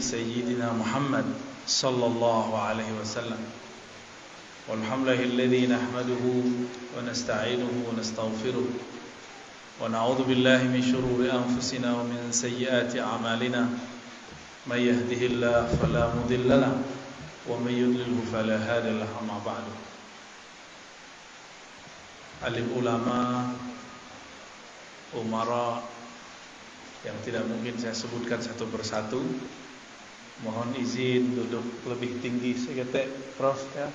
سيدنا محمد صلى الله عليه وسلم والحمد لله الذي نحمده ونستعينه ونستغفره ونعوذ بالله من شرور أنفسنا ومن سيئات أعمالنا من يهده الله فلا مضل له ومن يضلله فلا هادي له أما بعد. Alim ulama, umara yang tidak mungkin saya sebutkan satu persatu, mohon izin duduk lebih tinggi sedikit, Prof ya,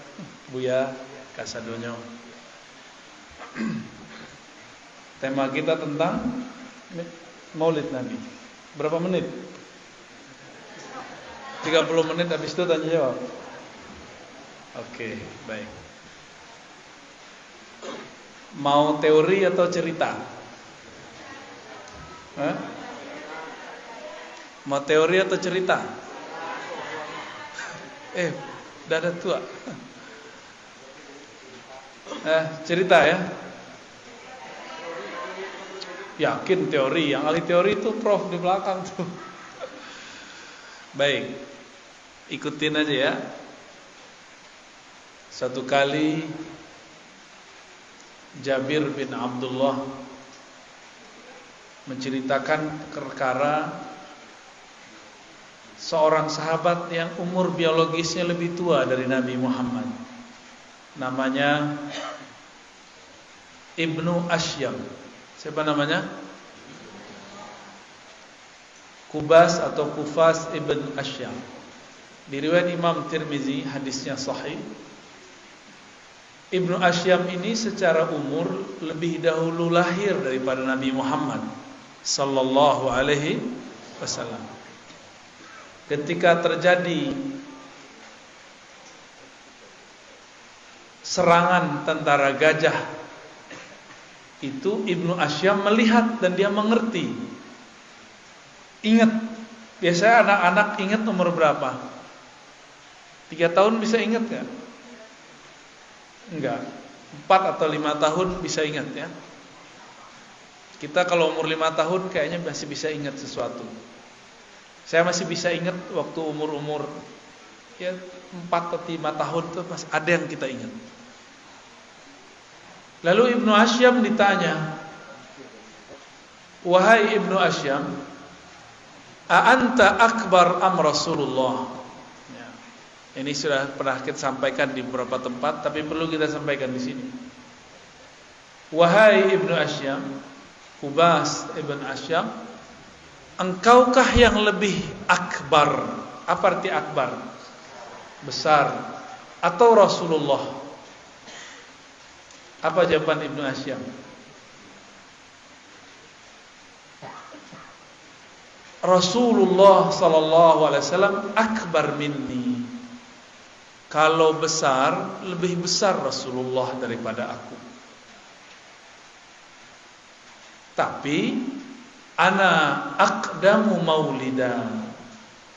Buya, Kasadonyo. Tema kita tentang Maulid Nabi. Berapa menit? 30 menit, habis itu tanya jawab. Oke, baik. Mau teori atau cerita? Hah? Mau teori atau cerita? Udah ada tua. Cerita ya. Yakin teori, yang ahli teori itu Prof di belakang tuh. Baik, ikutin aja ya. Satu kali Jabir bin Abdullah menceritakan perkara seorang sahabat yang umur biologisnya lebih tua dari Nabi Muhammad. Namanya Ibnu Asyam. Siapa namanya? Kubas atau Kufas ibn Asyam. Diriwayat Imam Tirmizi, hadisnya sahih. Ibnu Asyam ini secara umur lebih dahulu lahir daripada Nabi Muhammad sallallahu alaihi wasallam. Ketika terjadi serangan tentara gajah itu, Ibnu Asyam melihat dan dia mengerti. Ingat, biasanya anak-anak ingat umur berapa? 3 tahun bisa ingat gak? Enggak, 4 atau 5 tahun bisa ingat ya. Kita kalau umur 5 tahun kayaknya masih bisa ingat sesuatu. Saya masih bisa ingat waktu umur ya 4 atau 5 tahun tuh masih ada yang kita ingat. Lalu Ibnu Asyam ditanya, "Wahai Ibnu Asyam, a anta akbar am Rasulullah?" Ini sudah pernah kita sampaikan di beberapa tempat, tapi perlu kita sampaikan di sini. Wahai Ibnu Asyam, Kubas Ibn Asyam, engkaukah yang lebih akbar? Apa arti akbar? Besar. Atau Rasulullah? Apa jawaban Ibnu Asyam? Rasulullah sallallahu alaihi wasallam akbar minni. Kalau besar, lebih besar Rasulullah daripada aku. Tapi ana aqdamu maulidan.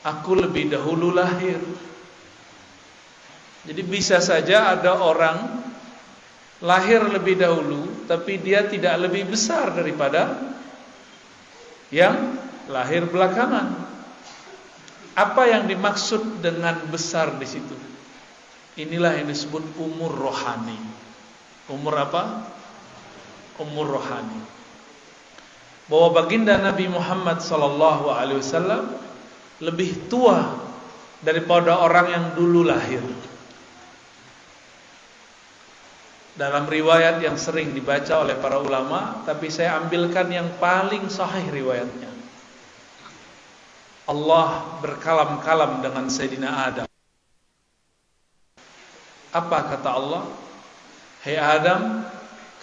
Aku lebih dahulu lahir. Jadi bisa saja ada orang lahir lebih dahulu, tapi dia tidak lebih besar daripada yang lahir belakangan. Apa yang dimaksud dengan besar di situ? Inilah yang disebut umur rohani. Umur apa? Umur rohani. Bahwa baginda Nabi Muhammad sallallahu alaihi wasallam lebih tua daripada orang yang dulu lahir. Dalam riwayat yang sering dibaca oleh para ulama, tapi saya ambilkan yang paling sahih riwayatnya. Allah berkalam-kalam dengan Sayyidina Adam. Apa kata Allah? Hei Adam,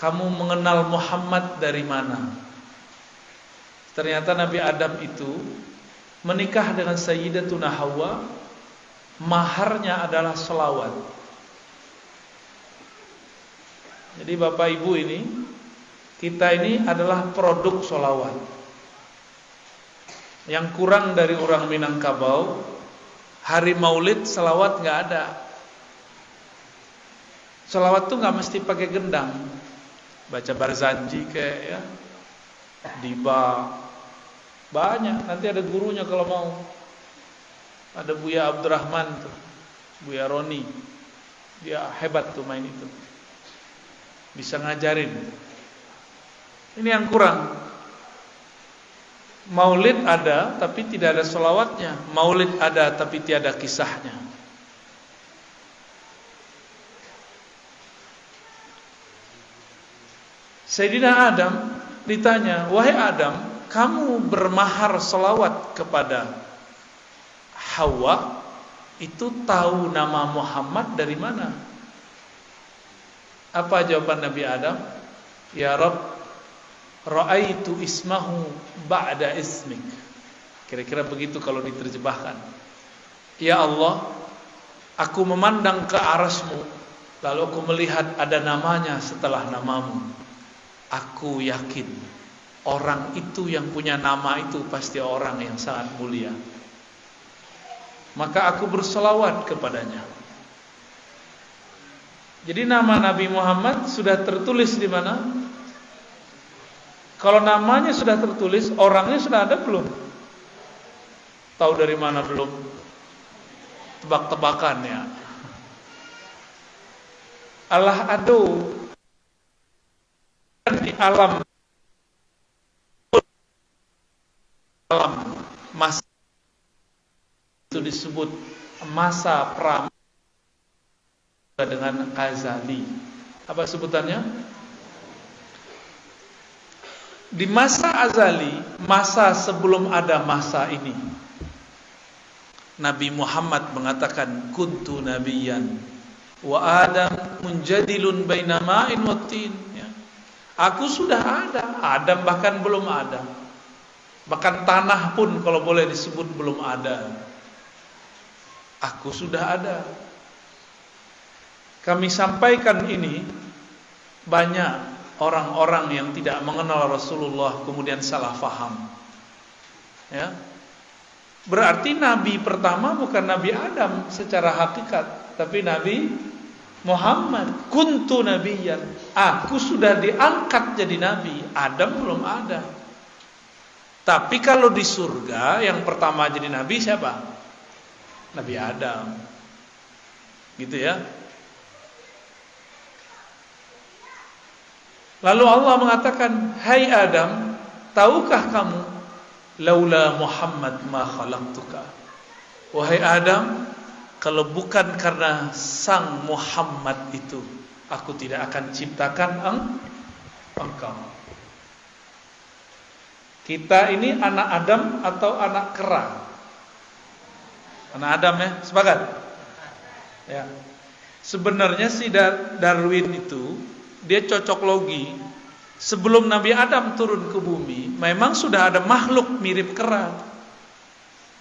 kamu mengenal Muhammad dari mana? Ternyata Nabi Adam itu menikah dengan Sayyidatuna Hawa. Maharnya adalah selawat. Jadi Bapak Ibu ini, kita ini adalah produk selawat. Yang kurang dari orang Minangkabau, hari Maulid selawat gak ada. Selawat tuh gak mesti pakai gendang. Baca Barzanji kayak ya, Diba, banyak. Nanti ada gurunya kalau mau. Ada Buya Abdurrahman tuh, Buya Roni. Dia hebat tuh main itu. Bisa ngajarin. Ini yang kurang. Maulid ada tapi tidak ada sholawatnya. Maulid ada tapi tiada kisahnya. Sayyidina Adam ditanya, wahai Adam, kamu bermahar sholawat kepada Hawa, itu tahu nama Muhammad dari mana? Apa jawaban Nabi Adam? Ya Rabb, ra'aitu ismahu ba'da ismik. Kira-kira begitu kalau diterjemahkan. Ya Allah, aku memandang ke arasmu, lalu aku melihat ada namanya setelah namamu. Aku yakin orang itu yang punya nama itu pasti orang yang sangat mulia. Maka aku berselawat kepadanya. Jadi nama Nabi Muhammad sudah tertulis di mana? Kalau namanya sudah tertulis, orangnya sudah ada belum? Tahu dari mana belum? Tebak-tebakan ya. Allah adu di alam masa itu disebut masa pra dengan azali. Apa sebutannya? Di masa azali, masa sebelum ada masa ini, Nabi Muhammad mengatakan kuntu nabiyyan wa Adam munjadilun baina ma'in wa tin. Aku sudah ada, Adam bahkan belum ada. Bahkan tanah pun kalau boleh disebut belum ada. Aku sudah ada. Kami sampaikan ini, banyak orang-orang yang tidak mengenal Rasulullah kemudian salah faham. Ya. Berarti Nabi pertama bukan Nabi Adam secara hakikat, tapi Nabi Muhammad. Kuntu nabiyyan, aku sudah diangkat jadi nabi. Adam belum ada. Tapi kalau di surga yang pertama jadi nabi siapa? Nabi Adam. Gitu ya. Lalu Allah mengatakan, hai Adam, tahukah kamu laula Muhammad ma khalaqtuka? Wahai Adam, kalau bukan karena sang Muhammad itu, aku tidak akan ciptakan engkau. Kita ini anak Adam atau anak kera? Anak Adam ya, sepakat? Ya. Sebenarnya si Darwin itu, dia cocok logi. Sebelum Nabi Adam turun ke bumi, memang sudah ada makhluk mirip kera.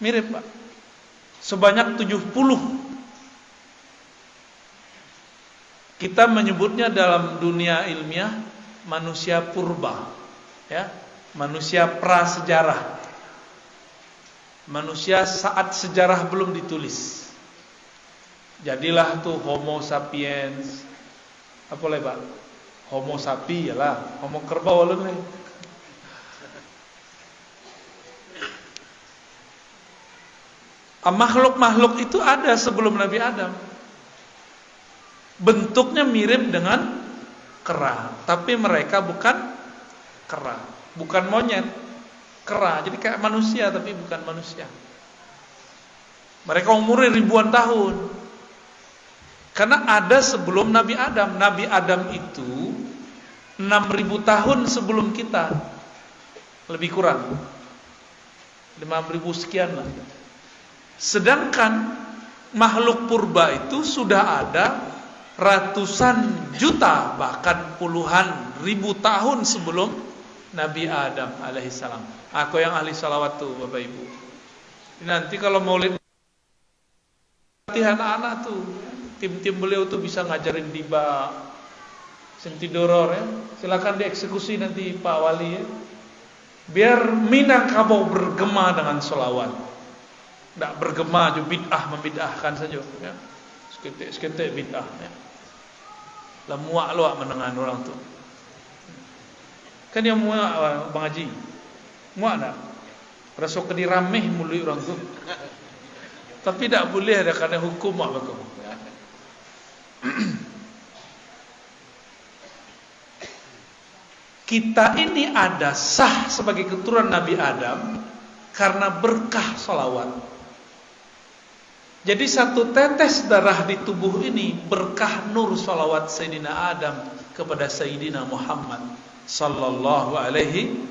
Mirip, Pak. Sebanyak 70. Kita menyebutnya dalam dunia ilmiah manusia purba, ya, manusia prasejarah, manusia saat sejarah belum ditulis. Jadilah tuh Homo sapiens, apa lagi Pak? Homo sapi lah, Homo kerbau lagi. Makhluk-makhluk itu ada sebelum Nabi Adam. Bentuknya mirip dengan kera, tapi mereka bukan kera, bukan monyet, kera. Jadi kayak manusia tapi bukan manusia. Mereka umurnya ribuan tahun. Karena ada sebelum Nabi Adam. Nabi Adam itu 6.000 tahun sebelum kita. Lebih kurang 5.000 sekian lah. Sedangkan makhluk purba itu sudah ada ratusan juta, bahkan puluhan ribu tahun sebelum Nabi Adam alaihissalam. Aku yang ahli salawat tuh Bapak Ibu. Nanti kalau maulid latihan anak tuh, tim-tim beliau tuh bisa ngajarin diba, sentidoror ya. Silakan dieksekusi nanti Pak Wali ya. Biar Minangkabau bergema dengan sholawat. Tidak bergema juga bid'ah membid'ahkan saja ya. Seketik bid'ah ya. Lah muak luak menengan orang tu. Kan yang muak Bang Haji. Muak tak? Rasa kedi rameh mului orang tu. Tapi tidak boleh ada karena hukum apa kamu. Kita ini ada sah sebagai keturunan Nabi Adam karena berkah salawat. Jadi satu tetes darah di tubuh ini berkah nur salawat Sayyidina Adam kepada Sayyidina Muhammad sallallahu alaihi.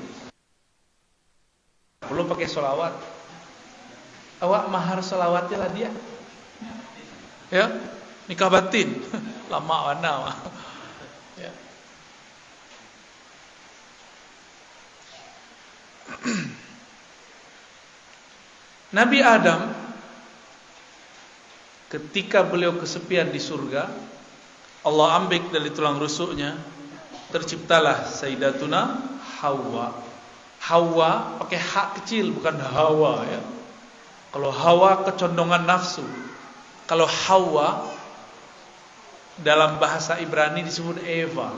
Belum pakai salawat. Awak mahar salawatnya lah dia. Ya, nikah batin. Lama mana. Ya. Nabi Adam ketika beliau kesepian di surga, Allah ambil dari tulang rusuknya, terciptalah Sayyidatuna Hawa. Hawa pakai hak kecil, bukan Hawa ya. Kalau Hawa kecondongan nafsu. Kalau Hawa dalam bahasa Ibrani disebut Eva.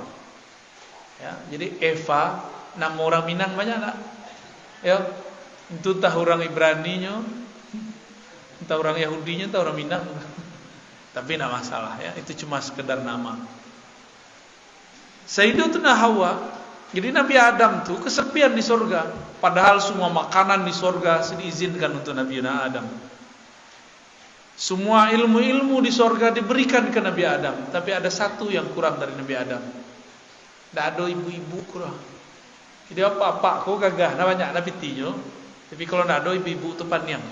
Ya, jadi Eva nama orang Minang banyak tak? Ya, itu entah orang Ibraninya, entah orang Yahudinya, entah orang Minang. Tapi tidak masalah ya, itu cuma sekedar nama. Sayyidatuna Hawa. Jadi Nabi Adam tuh kesepian di surga, padahal semua makanan di surga diizinkan untuk Nabi Adam. Semua ilmu-ilmu di surga diberikan ke Nabi Adam, tapi ada satu yang kurang dari Nabi Adam. Tidak ada ibu-ibu kurang. Jadi apa-apa kau gagah, banyak Nabi tinyo, tapi kalau tidak ada ibu-ibu itu paniang.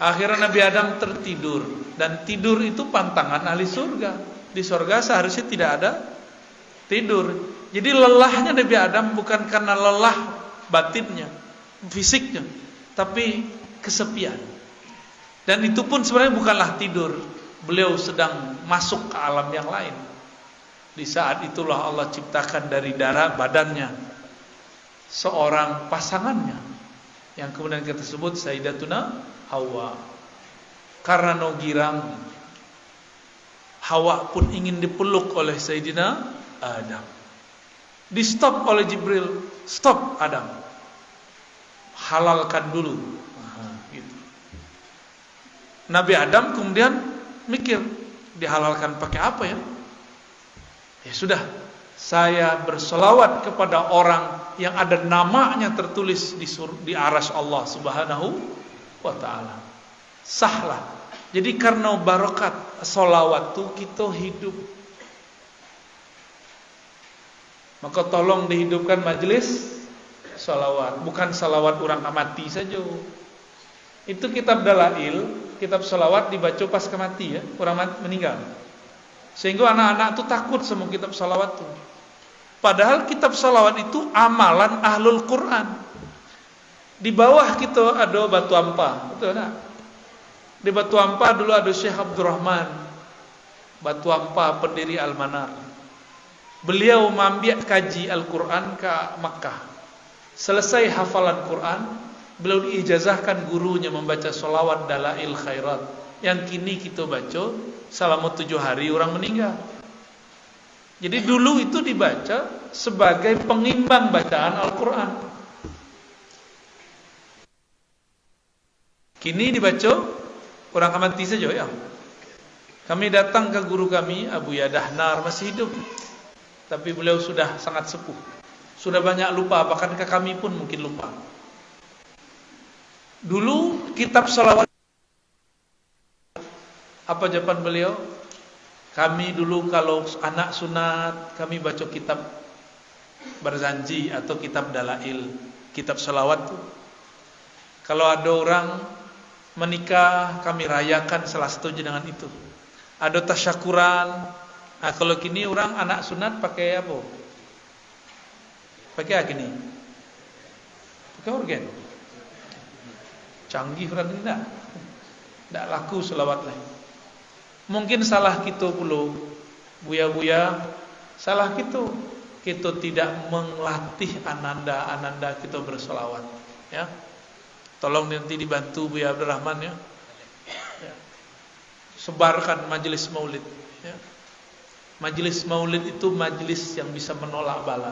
Akhirnya Nabi Adam tertidur, dan tidur itu pantangan ahli surga. Di surga seharusnya tidak ada tidur. Jadi lelahnya Nabi Adam bukan karena lelah batinnya, fisiknya, tapi kesepian. Dan itu pun sebenarnya bukanlah tidur. Beliau sedang masuk ke alam yang lain. Di saat itulah Allah ciptakan dari darah badannya seorang pasangannya, yang kemudian kita sebut Sayyidatuna Hawa. Karena no girang, Hawa pun ingin dipeluk oleh Sayyidina Adam. Di stop oleh Jibril. Stop Adam, halalkan dulu. Gitu. Nabi Adam kemudian mikir, dihalalkan pakai apa ya? Ya sudah, saya berselawat kepada orang yang ada namanya tertulis di arsy Allah Subhanahu wa ta'ala. Sahlah. Jadi karena barakat selawat itu kita hidup. Maka tolong dihidupkan majelis salawat, bukan salawat orang mati saja. Itu kitab dalail, kitab salawat dibaca pas mati ya, orang meninggal. Sehingga anak-anak itu takut sama kitab salawat itu. Padahal kitab salawat itu amalan ahlul Quran. Di bawah kita ada batu ampa, betul tak? Di batu ampa dulu ada Syekh Abdurrahman Batu Ampa, pendiri Al-Manar. Beliau mambiak kaji Al-Quran ke Makkah. Selesai hafalan Quran, beliau diijazahkan gurunya membaca solawat dalail khairat, yang kini kita baca selama 7 hari orang meninggal. Jadi dulu itu dibaca sebagai pengimbang bacaan Al-Quran. Kini dibaca orang mati saja ya. Kami datang ke guru kami, Abu Yadahnar, masih hidup, tapi beliau sudah sangat sepuh, sudah banyak lupa, bahkan ke kami pun mungkin lupa. Dulu kitab salawat, apa jawaban beliau? Kami dulu kalau anak sunat, kami baca kitab Barzanji atau kitab dalail, kitab salawat tuh. Kalau ada orang menikah, kami rayakan salah satunya dengan itu. Ada tasyakuran. Nah, kalau kini orang anak sunat pakai apa? Pakai apa kini? Pakai organ. Canggih orang ini tak? Tak laku selawat lah. Mungkin salah kita pula, buya-buya, salah kita. Kita tidak melatih ananda-ananda kita berselawat. Ya, tolong nanti dibantu Buya Abdurrahman ya. Sebarkan majelis maulid ya. Majelis maulid itu majelis yang bisa menolak bala,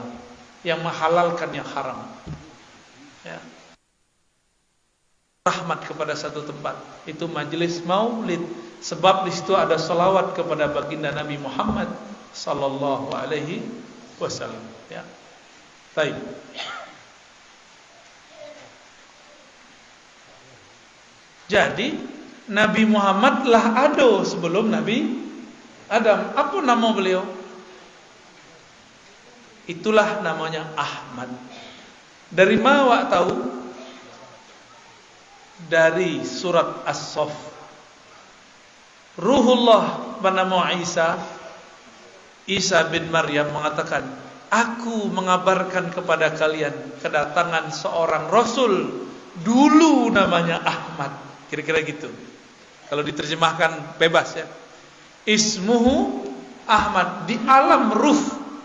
yang menghalalkan yang haram ya. rahmat kepada satu tempat. Itu majelis maulid, sebab di situ ada salawat kepada baginda Nabi Muhammad sallallahu alaihi wasallam. Ya. Baik. Jadi Nabi Muhammad lah ada sebelum Nabi Adam. Apa nama beliau? Itulah namanya Ahmad. Dari mana awak tahu? Dari surat As-Saff. Ruhullah bernama Isa bin Maryam mengatakan, aku mengabarkan kepada kalian kedatangan seorang Rasul, dulu namanya Ahmad. Kira-kira gitu. Kalau diterjemahkan bebas ya. Ismuhu Ahmad. Di alam ruh,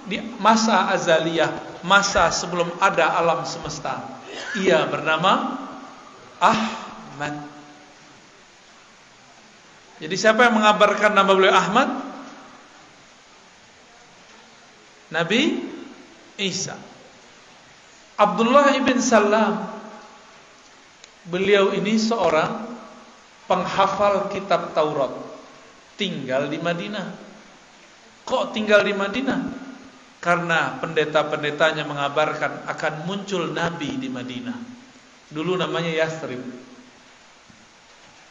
di masa azaliyah, masa sebelum ada alam semesta, ia bernama Ahmad. Jadi siapa yang mengabarkan nama beliau Ahmad? Nabi Isa. Abdullah ibn Salam, beliau ini seorang penghafal kitab Taurat, tinggal di Madinah. Kok tinggal di Madinah? Karena pendeta-pendetanya mengabarkan akan muncul Nabi di Madinah. Dulu namanya Yathrib.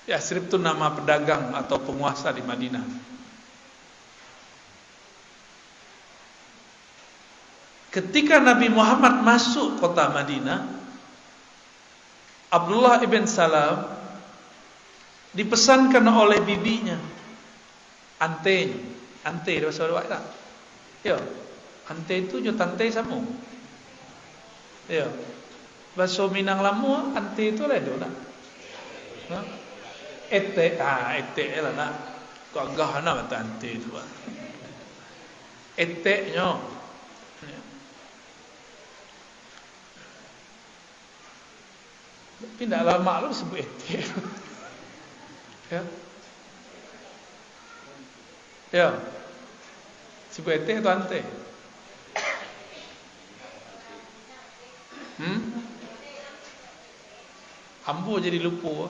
Yathrib itu nama pedagang atau penguasa di Madinah. Ketika Nabi Muhammad masuk kota Madinah, Abdullah ibn Salam dipesankan oleh bibinya, ante bahasa Arab tak? Ya, ante itu jo tante sama. Ya, bahasa Minang Lamu ante itu lah do nak. Ete lah nak. Kau agak nak mata ante itu. Ete nyo. Tapi tidak lama lu sebut ete. Ya. Ya. Sebut ete atau ante? Ambo jadi lupa.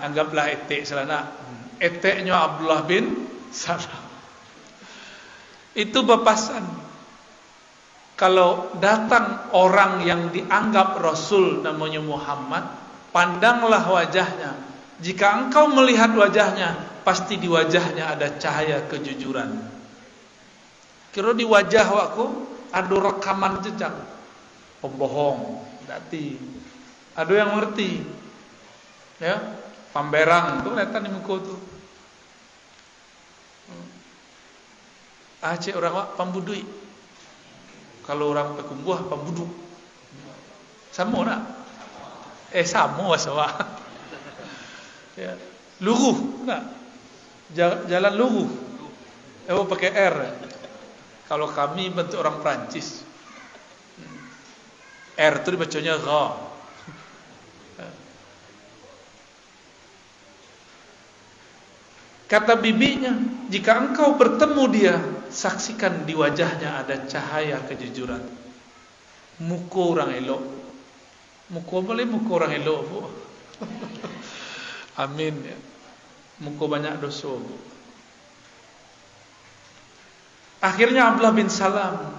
Anggaplah ete selana. Eteknya Abdullah bin Salam. Itu bepasan. Kalau datang orang yang dianggap Rasul namanya Muhammad, pandanglah wajahnya. Jika engkau melihat wajahnya, pasti di wajahnya ada cahaya kejujuran. Kira di wajah wakku ada rekaman jejak pembohong, dati. Ada yang ngerti, ya, pamberang tuh kelihatan di muka tuh. Aceh orang wak pambudui. Kalau orang pekumbuh pambuduk. Sama nak? Sama wasawa. Ya. Luruh nak? Jalan luruh. Pakai R. Kalau kami bentuk orang Perancis, R itu dibacanya Ra. Kata bibinya, jika engkau bertemu dia, saksikan di wajahnya ada cahaya kejujuran. Muka orang elok. Muka boleh muka orang elok, Bu. Amin ya. Muka banyak dosa, Bu. Akhirnya Abdullah bin Salam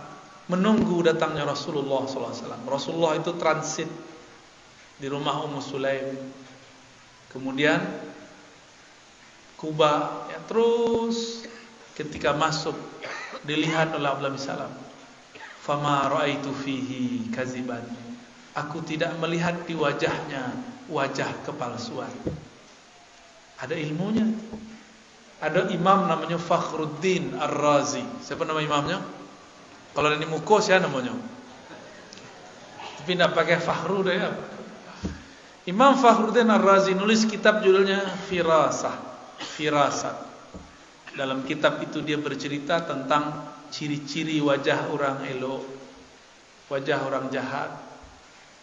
menunggu datangnya Rasulullah SAW. Rasulullah itu transit di rumah Ummu Sulaim. Kemudian Kuba, ya, terus ketika masuk dilihat oleh Abdullah bin Salam. Fama ra'aitu fihi kaziban. Aku tidak melihat di wajahnya wajah kepalsuan. Ada ilmunya. Ada imam namanya Fakhruddin Ar-Razi. Siapa nama imamnya? Kalau ini muka siapa namanya? Tapi tidak pakai Fakhru dah ya. Imam Fakhruddin Ar-Razi nulis kitab judulnya Firasat. Dalam kitab itu dia bercerita tentang ciri-ciri wajah orang elok, wajah orang jahat,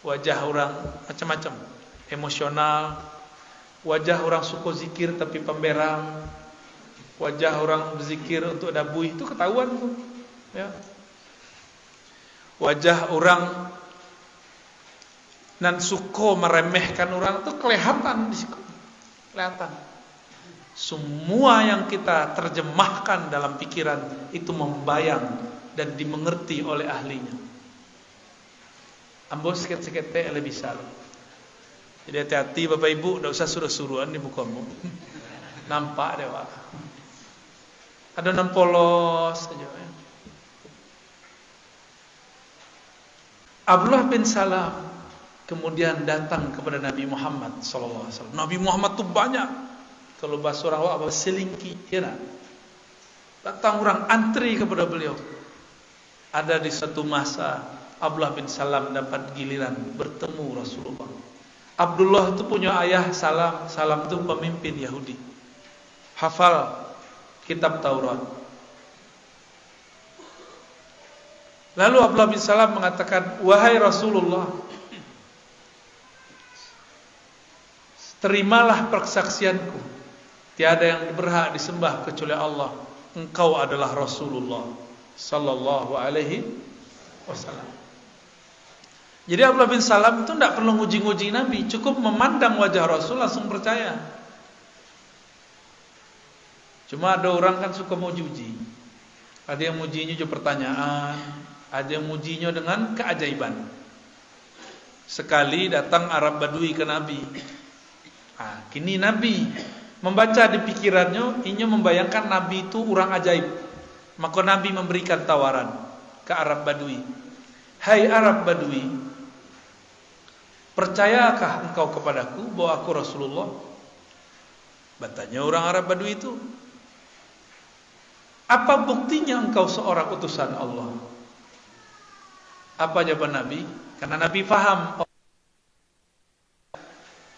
wajah orang macam-macam, emosional, wajah orang suka zikir tapi pemberang, wajah orang berzikir untuk dabui, itu ketahuan tuh, ya. Wajah orang dan suka meremehkan orang itu kelihatan di situ. Kelihatan. Semua yang kita terjemahkan dalam pikiran itu membayang dan dimengerti oleh ahlinya. Ambo sikit-sikit lebih salah. Jadi hati-hati Bapak Ibu, tidak usah suruh-suruhan di mukamu. Nampak deh Pak. Ada 6 polos saja. Abdullah bin Salam kemudian datang kepada Nabi Muhammad SAW. Nabi Muhammad tu banyak. Kalau bahasa orang awak apa selingki, ya nak? Datang orang antri kepada beliau. Ada di satu masa Abdullah bin Salam dapat giliran bertemu Rasulullah. Abdullah itu punya ayah Salam. Salam itu pemimpin Yahudi. Hafal kitab Taurat. Lalu Abdullah bin Salam mengatakan, wahai Rasulullah, terimalah persaksianku. Tiada yang berhak disembah kecuali Allah. Engkau adalah Rasulullah sallallahu alaihi wasallam. Jadi Abdullah bin Salam itu tidak perlu nguji-nguji Nabi, cukup memandang wajah Rasul langsung percaya. Cuma ada orang kan suka mau uji. Ada yang mujinya juga pertanyaan, ada yang mujinya dengan keajaiban. Sekali datang Arab Badui ke Nabi. Kini Nabi membaca di pikirannya, inya membayangkan Nabi itu orang ajaib. Maka Nabi memberikan tawaran ke Arab Badui. Hai Arab Badui, percayakah engkau kepadaku bahwa aku Rasulullah? Bertanya orang Arab Badui itu, apa buktinya engkau seorang utusan Allah? Apa jawaban Nabi? Karena Nabi faham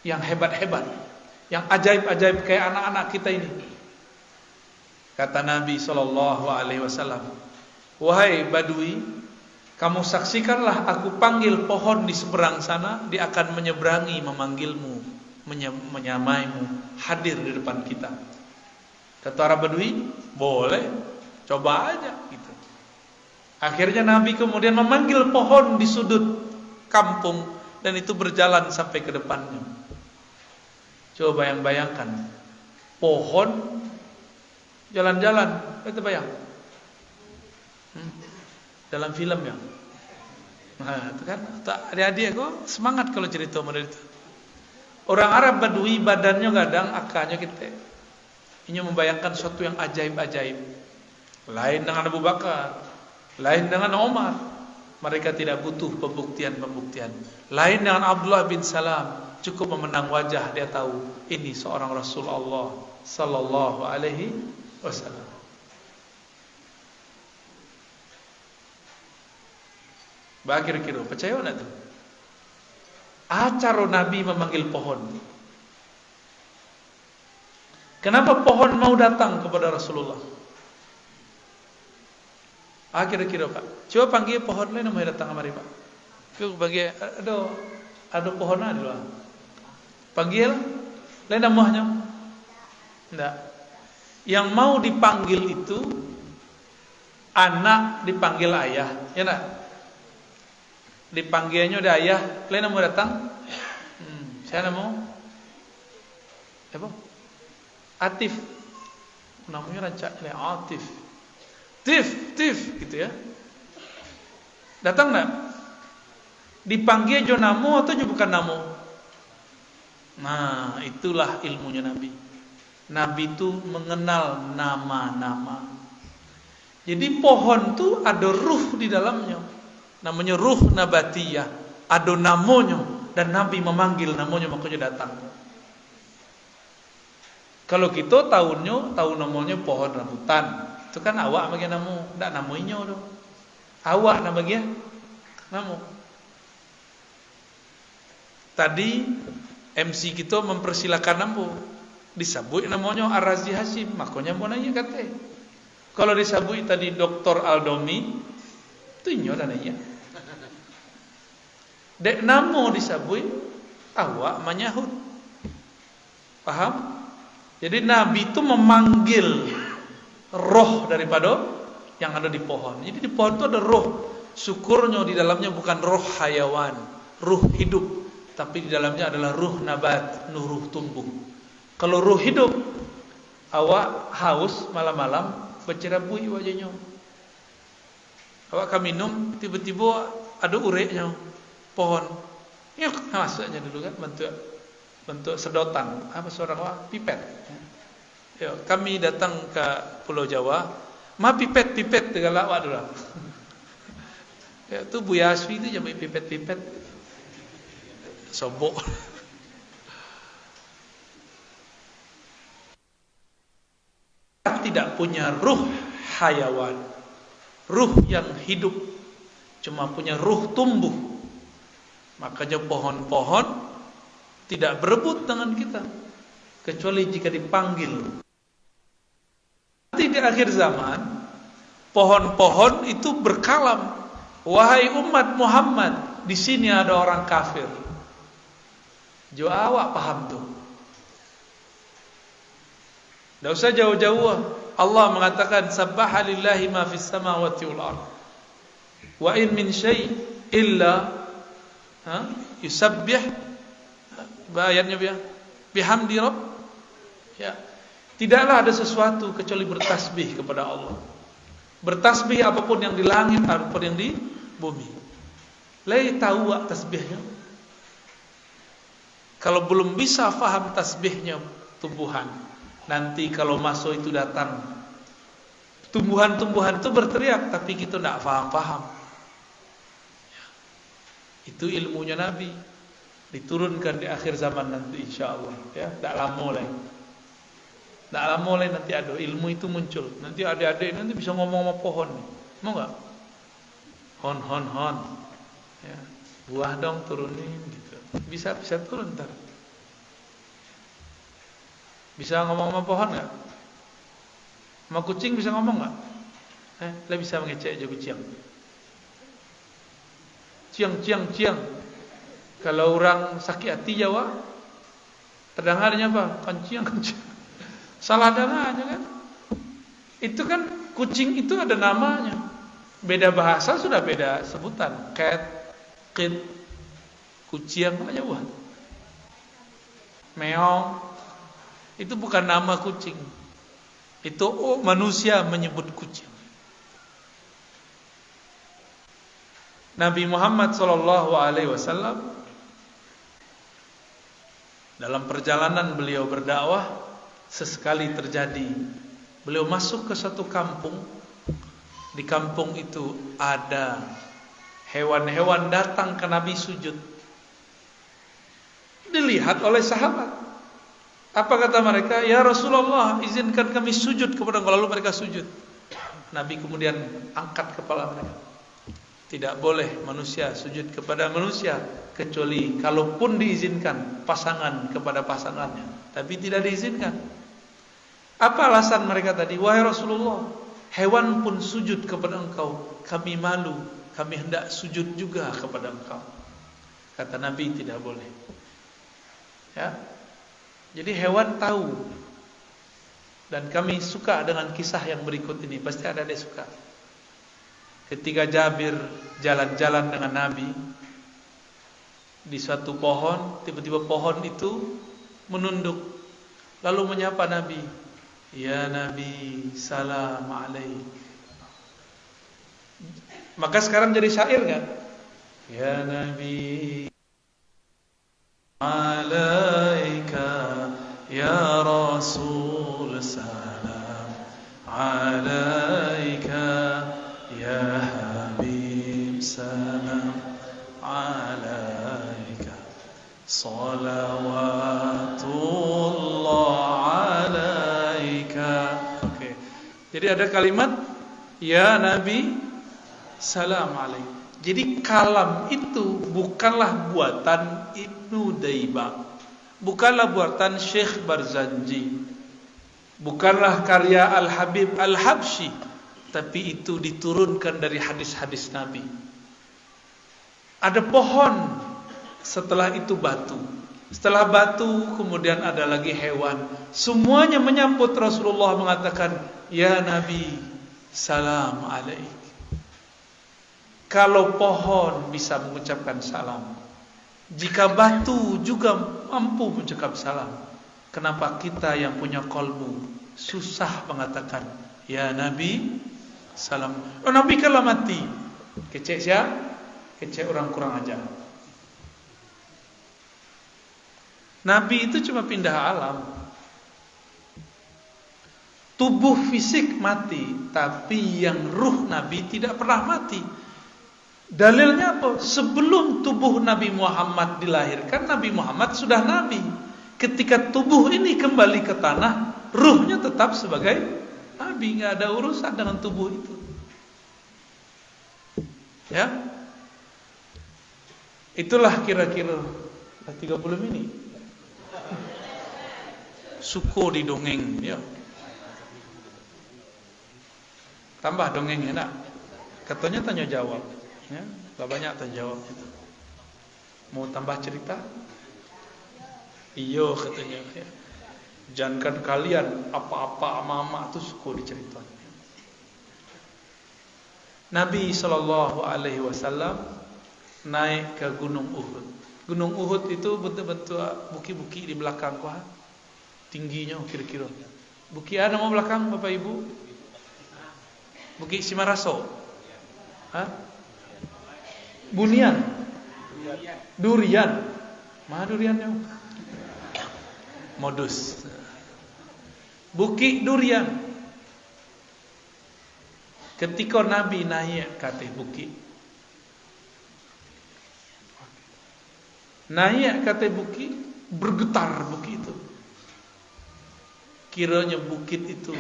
yang hebat-hebat, yang ajaib-ajaib kayak anak-anak kita ini. Kata Nabi SAW, wahai Badui, kamu saksikanlah aku panggil pohon di seberang sana, dia akan menyeberangi, memanggilmu, menyamaimu, hadir di depan kita. Kata Arab Badui, boleh, coba aja gitu. Akhirnya Nabi kemudian memanggil pohon di sudut kampung, dan itu berjalan sampai ke depannya. Coba bayangkan, pohon jalan-jalan, itu bayang. Dalam film ya. Nah, itu kan adik-adik aku semangat kalau cerita model itu. Orang Arab Badui badannya kadang akanya kita. Ini membayangkan sesuatu yang ajaib-ajaib. Lain dengan Abu Bakar, lain dengan Umar. Mereka tidak butuh pembuktian-pembuktian. Lain dengan Abdullah bin Salam, cukup memandang wajah dia tahu ini seorang Rasul Allah sallallahu alaihi wasallam. Kira-kira percaya enggak tuh? Acara Nabi memanggil pohon. Kenapa pohon mau datang kepada Rasulullah? Kira-kira Pak. Coba panggil pohon lain mau datang kemari Pak. Coba panggil, ada pohon ada lah. Panggil lain namanya. Enggak. Yang mau dipanggil itu anak dipanggil ayah, ya enggak? Dipanggilnya ada ayah, lain mau datang. Saya mau apa? Atif. Namanya rancak Atif. Tif gitu ya. Datang enggak? Dipanggil jo namo atau jo bukan namo? Nah, itulah ilmunya Nabi. Nabi itu mengenal nama-nama. Jadi pohon itu ada ruh di dalamnya. Namanya ruh nabatiyah. Ada namanya dan Nabi memanggil namanya makanya datang. Kalau kita tahu namanya pohon rambutan. Itu kan awak bagi namu, ndak namanya tu. Awak nama bagi namu. Tadi MC kita mempersilakan namu. Disebut namanya Ar-Razi Hashim, makanya mau nanya kata. Kalau disebut tadi Dr. Aldomi, tu nyo dah nanya. Dek namo disebut awak menyahut. Paham? Jadi Nabi itu memanggil roh daripada yang ada di pohon. Jadi di pohon itu ada roh. Syukurnya di dalamnya bukan roh hayawan, ruh hidup, tapi di dalamnya adalah ruh nabat, ruh tumbuh. Kalau ruh hidup, awak haus malam-malam bercerabui wajahnya. Awak kan minum, tiba-tiba ada ureknya pohon. Yuk, masuknya dulu kan bentuk sedotan. Apa seorang awak pipet. Ya, kami datang ke Pulau Jawa, pipet dengan awak dulu. Ya, tu Buya Aswi itu jamai pipet sobok. Tidak punya ruh hayawan, ruh yang hidup, cuma punya ruh tumbuh. Makanya pohon-pohon tidak berebut dengan kita, kecuali jika dipanggil. Nanti di akhir zaman, pohon-pohon itu berkalam, wahai umat Muhammad, di sini ada orang kafir. Jo awak paham tuh. Tidak usah jauh-jauh. Allah mengatakan sabbaha lillahi ma fis samawati wal ard. Wa in min syai' illa yusabbih ayatnya bihamdi rabb. Ya. Tidaklah ada sesuatu kecuali bertasbih kepada Allah. Bertasbih apapun yang di langit, apapun yang di bumi. Lai tahu tasbihnya. Kalau belum bisa faham tasbihnya tumbuhan, nanti kalau masuk itu datang tumbuhan-tumbuhan itu berteriak, tapi kita tidak faham-faham. Itu ilmunya Nabi, diturunkan di akhir zaman nanti insyaallah. Ya, tidak lama lagi. Tidak lama lagi nanti ada ilmu itu muncul. Nanti adik-adik nanti bisa ngomong sama pohon nih. Mau nggak? Hon. Ya, buah dong turunin gitu. Bisa turun ntar. Bisa ngomong sama pohon nggak? Sama kucing bisa ngomong nggak? Lah bisa mengecek aja kucing. Ciang. Kalau orang sakit hati Jawa, terdengarnya apa? Kencing. Salah dengarnya kan? Itu kan kucing itu ada namanya. Beda bahasa sudah beda sebutan. Cat, kid, kucing aja buat. Meong. Itu bukan nama kucing. Itu manusia menyebut kucing. Nabi Muhammad SAW dalam perjalanan beliau berdakwah, sesekali terjadi beliau masuk ke satu kampung. Di kampung itu ada hewan-hewan datang ke Nabi sujud. Dilihat oleh sahabat. Apa kata mereka? Ya Rasulullah, izinkan kami sujud kepada Engkau. Lalu mereka sujud. Nabi kemudian angkat kepala mereka. Tidak boleh manusia sujud kepada manusia, kecuali kalaupun diizinkan pasangan kepada pasangannya. Tapi tidak diizinkan. Apa alasan mereka tadi? Wahai Rasulullah, hewan pun sujud kepada Engkau, kami malu, kami hendak sujud juga kepada Engkau. Kata Nabi, tidak boleh. Ya. Jadi hewan tahu. Dan kami suka dengan kisah yang berikut ini. Pasti ada yang suka. Ketika Jabir jalan-jalan dengan Nabi di suatu pohon, tiba-tiba pohon itu menunduk, lalu menyapa Nabi. Ya Nabi, salam alaik. Maka sekarang jadi syair kan? Ya Nabi, alaika, ya Rasul, salam alaika, ya Habib, salam alaika, salawatullah alaika. Oke. Jadi ada kalimat ya Nabi, salam alaika. Jadi kalam itu bukanlah buatan Ibnu Daibah, bukanlah buatan Syekh Barzanji, bukanlah karya Al-Habib Al-Habsyi, tapi itu diturunkan dari hadis-hadis Nabi. Ada pohon, setelah itu batu, setelah batu kemudian ada lagi hewan. Semuanya menyambut Rasulullah mengatakan, ya Nabi, salam alaik. Kalau pohon bisa mengucapkan salam, Jika batu juga mampu mengucap salam, kenapa kita yang punya kolbu susah mengatakan ya Nabi salam? Oh, Nabi kalau mati, kecek siapa? Kecek orang kurang ajar. Nabi itu cuma pindah alam. Tubuh fisik mati, tapi yang ruh Nabi tidak pernah mati. Dalilnya apa? Sebelum tubuh Nabi Muhammad dilahirkan, Nabi Muhammad sudah Nabi. Ketika tubuh ini kembali ke tanah, ruhnya tetap sebagai Nabi, nggak ada urusan dengan tubuh itu. Ya, itulah kira-kira 30 menit. Suko di dongeng, ya. Tambah dongeng enak. Katanya tanya jawab. Ya, gak banyak terjawab itu. Mau tambah cerita? Iyo katanya ya. Jangankan kalian apa-apa ama-ama itu suka diceritain. Nabi SAW naik ke Gunung Uhud. Gunung Uhud itu betul-betul buki-buki di belakang kuah. Tingginya kira-kira. Buki ada nama belakang Bapak Ibu? Buki Simaraso. Hah? Bunian, durian, mana duriannya? Modus. Bukit durian. Ketika Nabi naik ke atas bukit, bergetar bukit itu. Kiranya bukit itu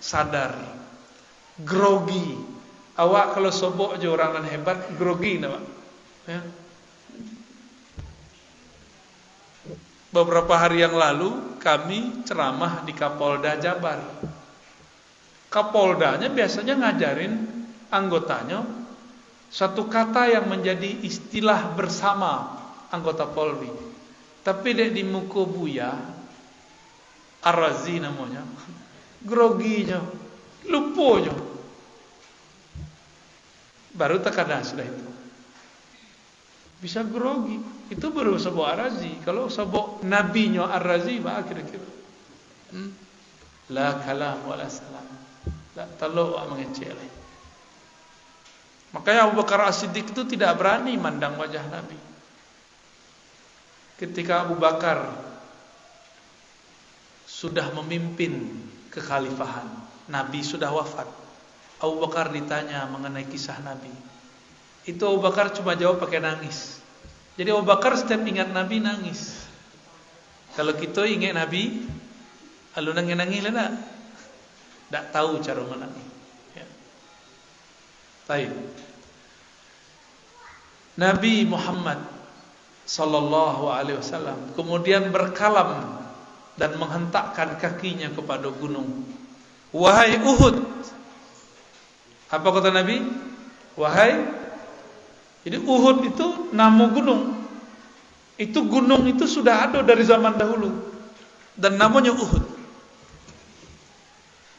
sadar, grogi. Awak kalau sobok je orang dan hebat, grogi nak. Ya. Beberapa hari yang lalu kami ceramah di Kapolda Jabar. Kapoldanya biasanya ngajarin anggotanya satu kata yang menjadi istilah bersama anggota Polri. Tapi dek di muka buya, Ar-Razi namanya, groginya, luponya. Baru terkadang sudah itu. Bisa grogi. Itu baru sebuah Ar-Razi. Kalau sebuah nabinya Ar-Razi, bah kira-kira. La kalam wa la salam. La talu' mengecek. Makanya Abu Bakar As-Siddiq itu tidak berani mandang wajah Nabi. Ketika Abu Bakar sudah memimpin kekhalifahan, Nabi sudah wafat. Abu Bakar ditanya mengenai kisah Nabi. Itu Abu Bakar cuma jawab pakai nangis. Jadi Abu Bakar setiap ingat Nabi nangis. Kalau kita ingat Nabi, lalu nangis-nangis lah tak tahu cara menangis. Ya. Baik. Nabi Muhammad sallallahu alaihi wasallam kemudian berkalam dan menghentakkan kakinya kepada gunung. Wahai Uhud. Apa kata Nabi? Wahai. Jadi Uhud itu nama gunung. Itu gunung itu sudah ada dari zaman dahulu. Dan namanya Uhud.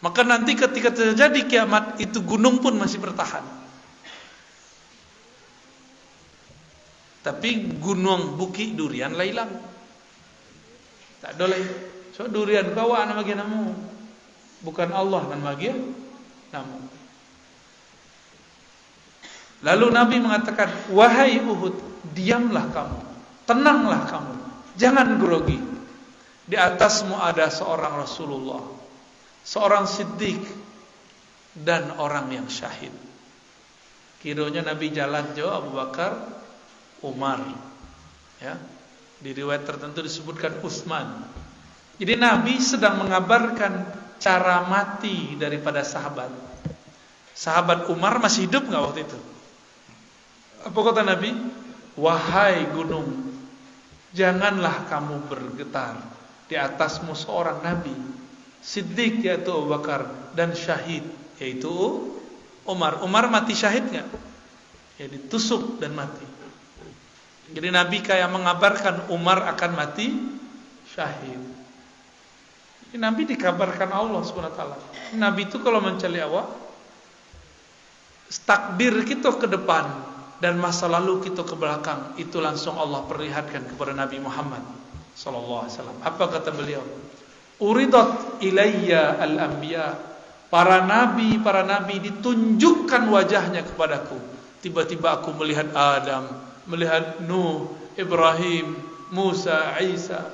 Maka nanti ketika terjadi kiamat, itu gunung pun masih bertahan. Tapi gunung Bukit Durian lah hilang. Tak ada lagi. So durian kawa nama dia namu. Bukan Allah nama dia namu. Lalu Nabi mengatakan, wahai Uhud, diamlah kamu, tenanglah kamu, jangan grogi. Di atasmu ada seorang Rasulullah, seorang Siddiq, dan orang yang syahid. Kiranya Nabi jalan jauh Abu Bakar, Umar, ya. Di riwayat tertentu disebutkan Utsman. Jadi Nabi sedang mengabarkan cara mati daripada sahabat. Sahabat Umar masih hidup nggak waktu itu? Apa kata Nabi? Wahai gunung, janganlah kamu bergetar. Di atasmu seorang Nabi, Siddiq yaitu Abu Bakar, dan syahid yaitu Umar. Umar mati syahid nggak? Ya ditusuk dan mati. Jadi Nabi kayak mengabarkan Umar akan mati syahid. Ini Nabi dikabarkan Allah SWT. Nabi itu kalau mencari awak, takdir kita ke depan dan masa lalu kita ke belakang, itu langsung Allah perlihatkan kepada Nabi Muhammad sallallahu alaihi wasallam. Apa kata beliau? Uridat ilayya al-anbiya. Para nabi ditunjukkan wajahnya kepadaku. Tiba-tiba aku melihat Adam, melihat Nuh, Ibrahim, Musa, Isa.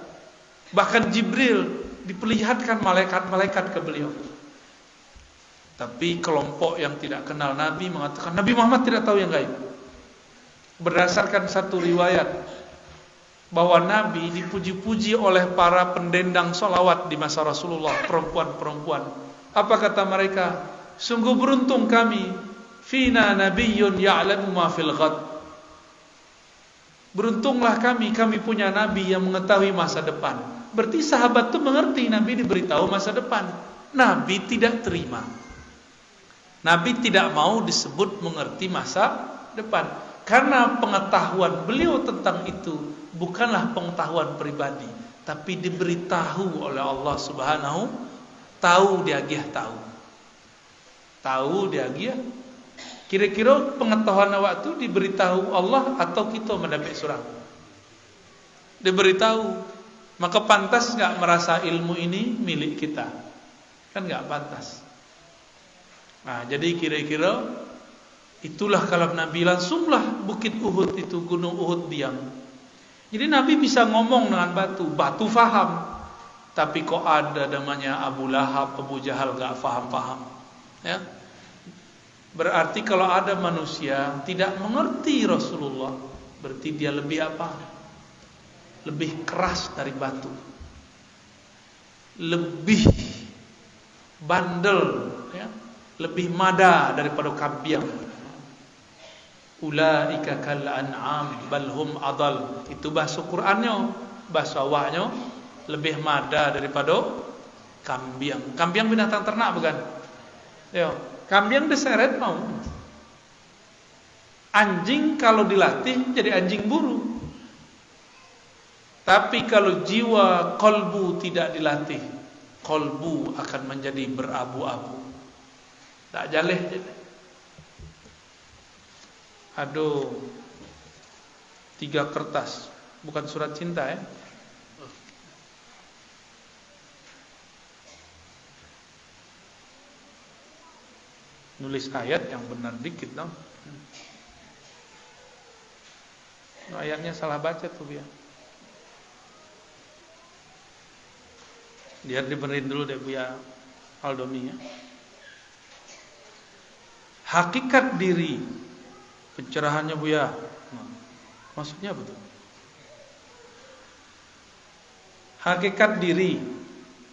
Bahkan Jibril diperlihatkan malaikat-malaikat ke beliau. Tapi kelompok yang tidak kenal Nabi mengatakan Nabi Muhammad tidak tahu yang gaib. Berdasarkan satu riwayat bahwa Nabi dipuji-puji oleh para pendendang sholawat di masa Rasulullah, perempuan-perempuan. Apa kata mereka? Sungguh beruntung kami, fina nabiyyun ya'lamu ma fil ghad. Beruntunglah kami punya Nabi yang mengetahui masa depan. Berarti sahabat itu mengerti Nabi diberitahu masa depan. Nabi tidak terima. Nabi tidak mau disebut mengerti masa depan. Karena pengetahuan beliau tentang itu bukanlah pengetahuan pribadi, tapi diberitahu oleh Allah Subhanahu. Tahu dia tahu. Tahu dia. Kira-kira pengetahuan awak tu diberitahu Allah atau kita mendapat surat? Diberitahu. Maka pantas enggak merasa ilmu ini milik kita? Kan enggak pantas. Nah, jadi kira-kira itulah kalam Nabi. Langsunglah bukit Uhud itu, gunung Uhud diam. Jadi Nabi bisa ngomong dengan batu faham. Tapi kok ada namanya Abu Lahab, Abu Jahal gak faham-faham. Ya. Berarti kalau ada manusia tidak mengerti Rasulullah, berarti dia lebih apa? Lebih keras dari batu. Lebih bandel, ya. Lebih mada daripada kambiang. Ulaika kal an'am bal hum adal. Itu bahasa Qur'annya, bahasa awaknya lebih mada daripada kambiang. Kambiang binatang ternak bukan? Yo, kambiang diseret mau. Anjing kalau dilatih jadi anjing buru. Tapi kalau jiwa kolbu tidak dilatih, kolbu akan menjadi berabu-abu. Tak jaleh. Aduh, 3 kertas, bukan surat cinta ya. Nulis ayat yang benar dikit dong. Ayatnya salah baca tuh dia. Dia dibenerin dulu deh Buya Aldomi ya. Hakikat diri, pencerahannya Buya. Maksudnya apa tuh? Hakikat diri.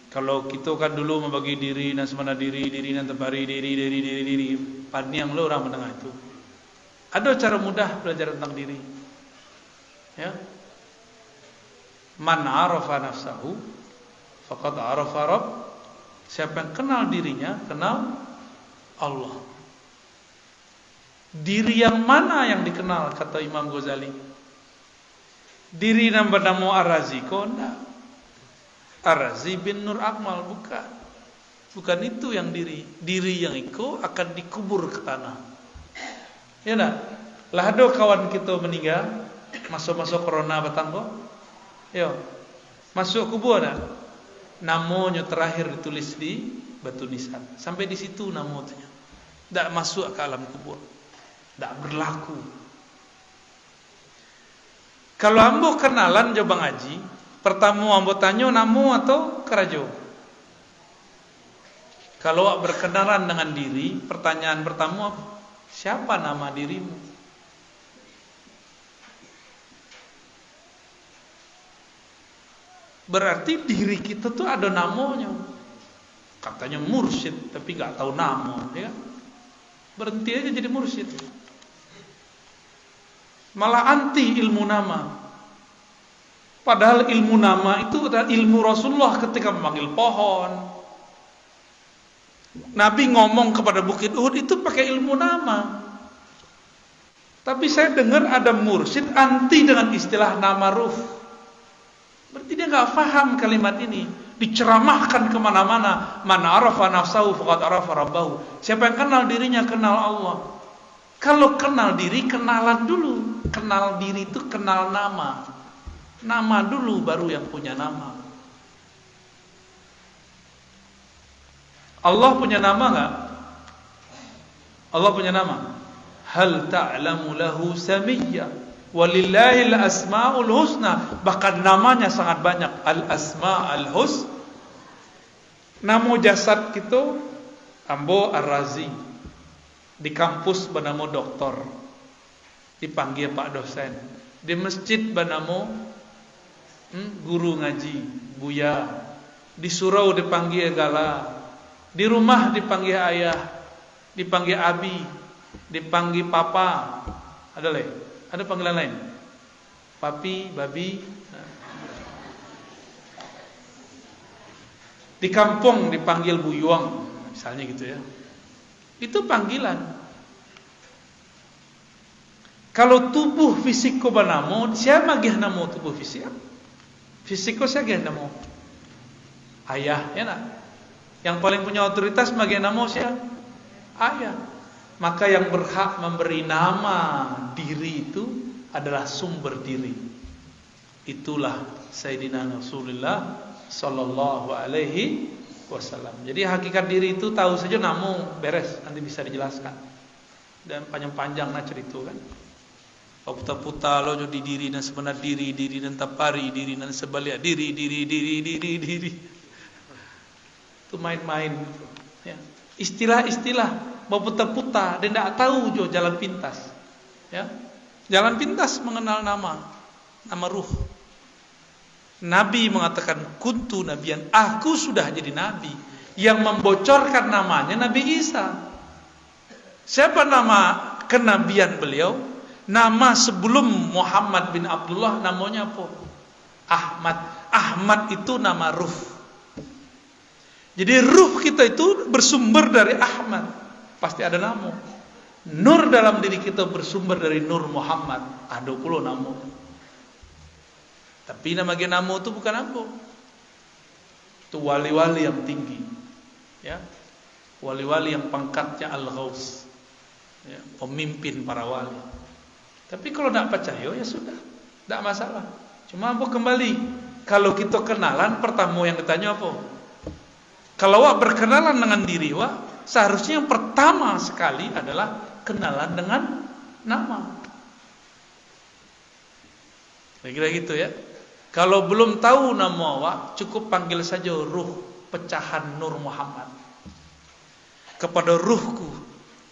Kalau kita kan dulu membagi diri dan semana diri dan tebari diri. Paniang lo orang menengah itu. Ada cara mudah belajar tentang diri. Ya. Man arafa nafsahu faqad arafa rabb. Siapa yang kenal dirinya, kenal Allah. Diri yang mana yang dikenal kata Imam Ghazali? Diri yang bernama Ar-Razi kok enggak? Ar-Razi bin Nur Akmal bukan itu yang diri yang itu akan dikubur ke tanah. Ya nak, lah ada kawan kita meninggal masuk corona batang kok. Yo, masuk kubur nak. Namanya terakhir ditulis di batu nisan. Sampai di situ namanya. Tak masuk ke alam kubur. Tak berlaku. Kalau ambo kenalan jo Bang Haji, pertama ambo tanya namu atau kerajo. Kalau berkenalan dengan diri, pertanyaan pertama apa? Siapa nama dirimu? Berarti diri kita tuh ada namanya. Katanya mursyid, tapi gak tahu nama, ya. Berhenti aja jadi mursyid. Malah anti ilmu nama. Padahal ilmu nama itu adalah ilmu Rasulullah ketika memanggil pohon. Nabi ngomong kepada Bukit Uhud itu pakai ilmu nama. Tapi saya dengar ada mursyid anti dengan istilah nama ruf. Berarti dia gak paham kalimat ini. Diceramahkan kemana-mana. Man arafa nafsahu faqad arafa rabbahu. Siapa yang kenal dirinya kenal Allah. Kalau kenal diri, kenalan dulu. Kenal diri itu kenal nama. Nama dulu baru yang punya nama. Allah punya nama enggak? Allah punya nama. Hal ta'lamu lahu samiyya? Walillahil asmaul husna. Bahkan namanya sangat banyak. Al-asma'ul husna. Namo jasad kita Ambo Ar-Razi. Di kampus bernama doktor. Dipanggil Pak dosen. Di masjid bernama guru ngaji, Buya. Di surau dipanggil Gala. Di rumah dipanggil ayah, dipanggil abi, dipanggil papa. Ada lagi? Ada panggilan lain? Papi, babi. Di kampung dipanggil Buyuang, misalnya gitu ya. Itu panggilan. Kalau tubuh fisiko banamo, siapa gih namo tubuh fisik? Fisiko siapa gih namo? Ayah, ya nak? Yang paling punya otoritas bagi nama siapa? Ayah. Maka yang berhak memberi nama diri itu adalah sumber diri. Itulah Sayyidina Rasulullah sallallahu alaihi wasallam. Jadi hakikat diri itu tahu saja namu beres, nanti bisa dijelaskan. Dan panjang-panjang nak cerita kan. Puta-puta lo jadi diri dan sebenar diri dan tapari diri dan sebalik diri. Itu main-main ya. Istilah-istilah mau putar-putar dan tidak tahu jo jalan pintas ya. Jalan pintas mengenal nama ruh. Nabi mengatakan kuntu nabiyan, aku sudah jadi nabi. Yang membocorkan namanya Nabi Isa. Siapa nama kenabian beliau? Nama sebelum Muhammad bin Abdullah namanya apa? Ahmad. Ahmad itu nama ruh. Jadi ruh kita itu bersumber dari Ahmad. Pasti ada nama. Nur dalam diri kita bersumber dari Nur Muhammad. Ada pula nama. Tapi nama itu bukan apa. Itu wali-wali yang tinggi. Ya. Wali-wali yang pangkatnya Al-Ghaus. Ya. Pemimpin para wali. Tapi kalau tidak percaya ya sudah. Tidak masalah. Cuma apa kembali. Kalau kita kenalan pertama yang ditanya apa? Kalau wak berkenalan dengan diri wak, seharusnya yang pertama sekali adalah kenalan dengan nama. Kira-kira gitu ya. Kalau belum tahu nama wak, cukup panggil saja ruh pecahan Nur Muhammad. Kepada ruhku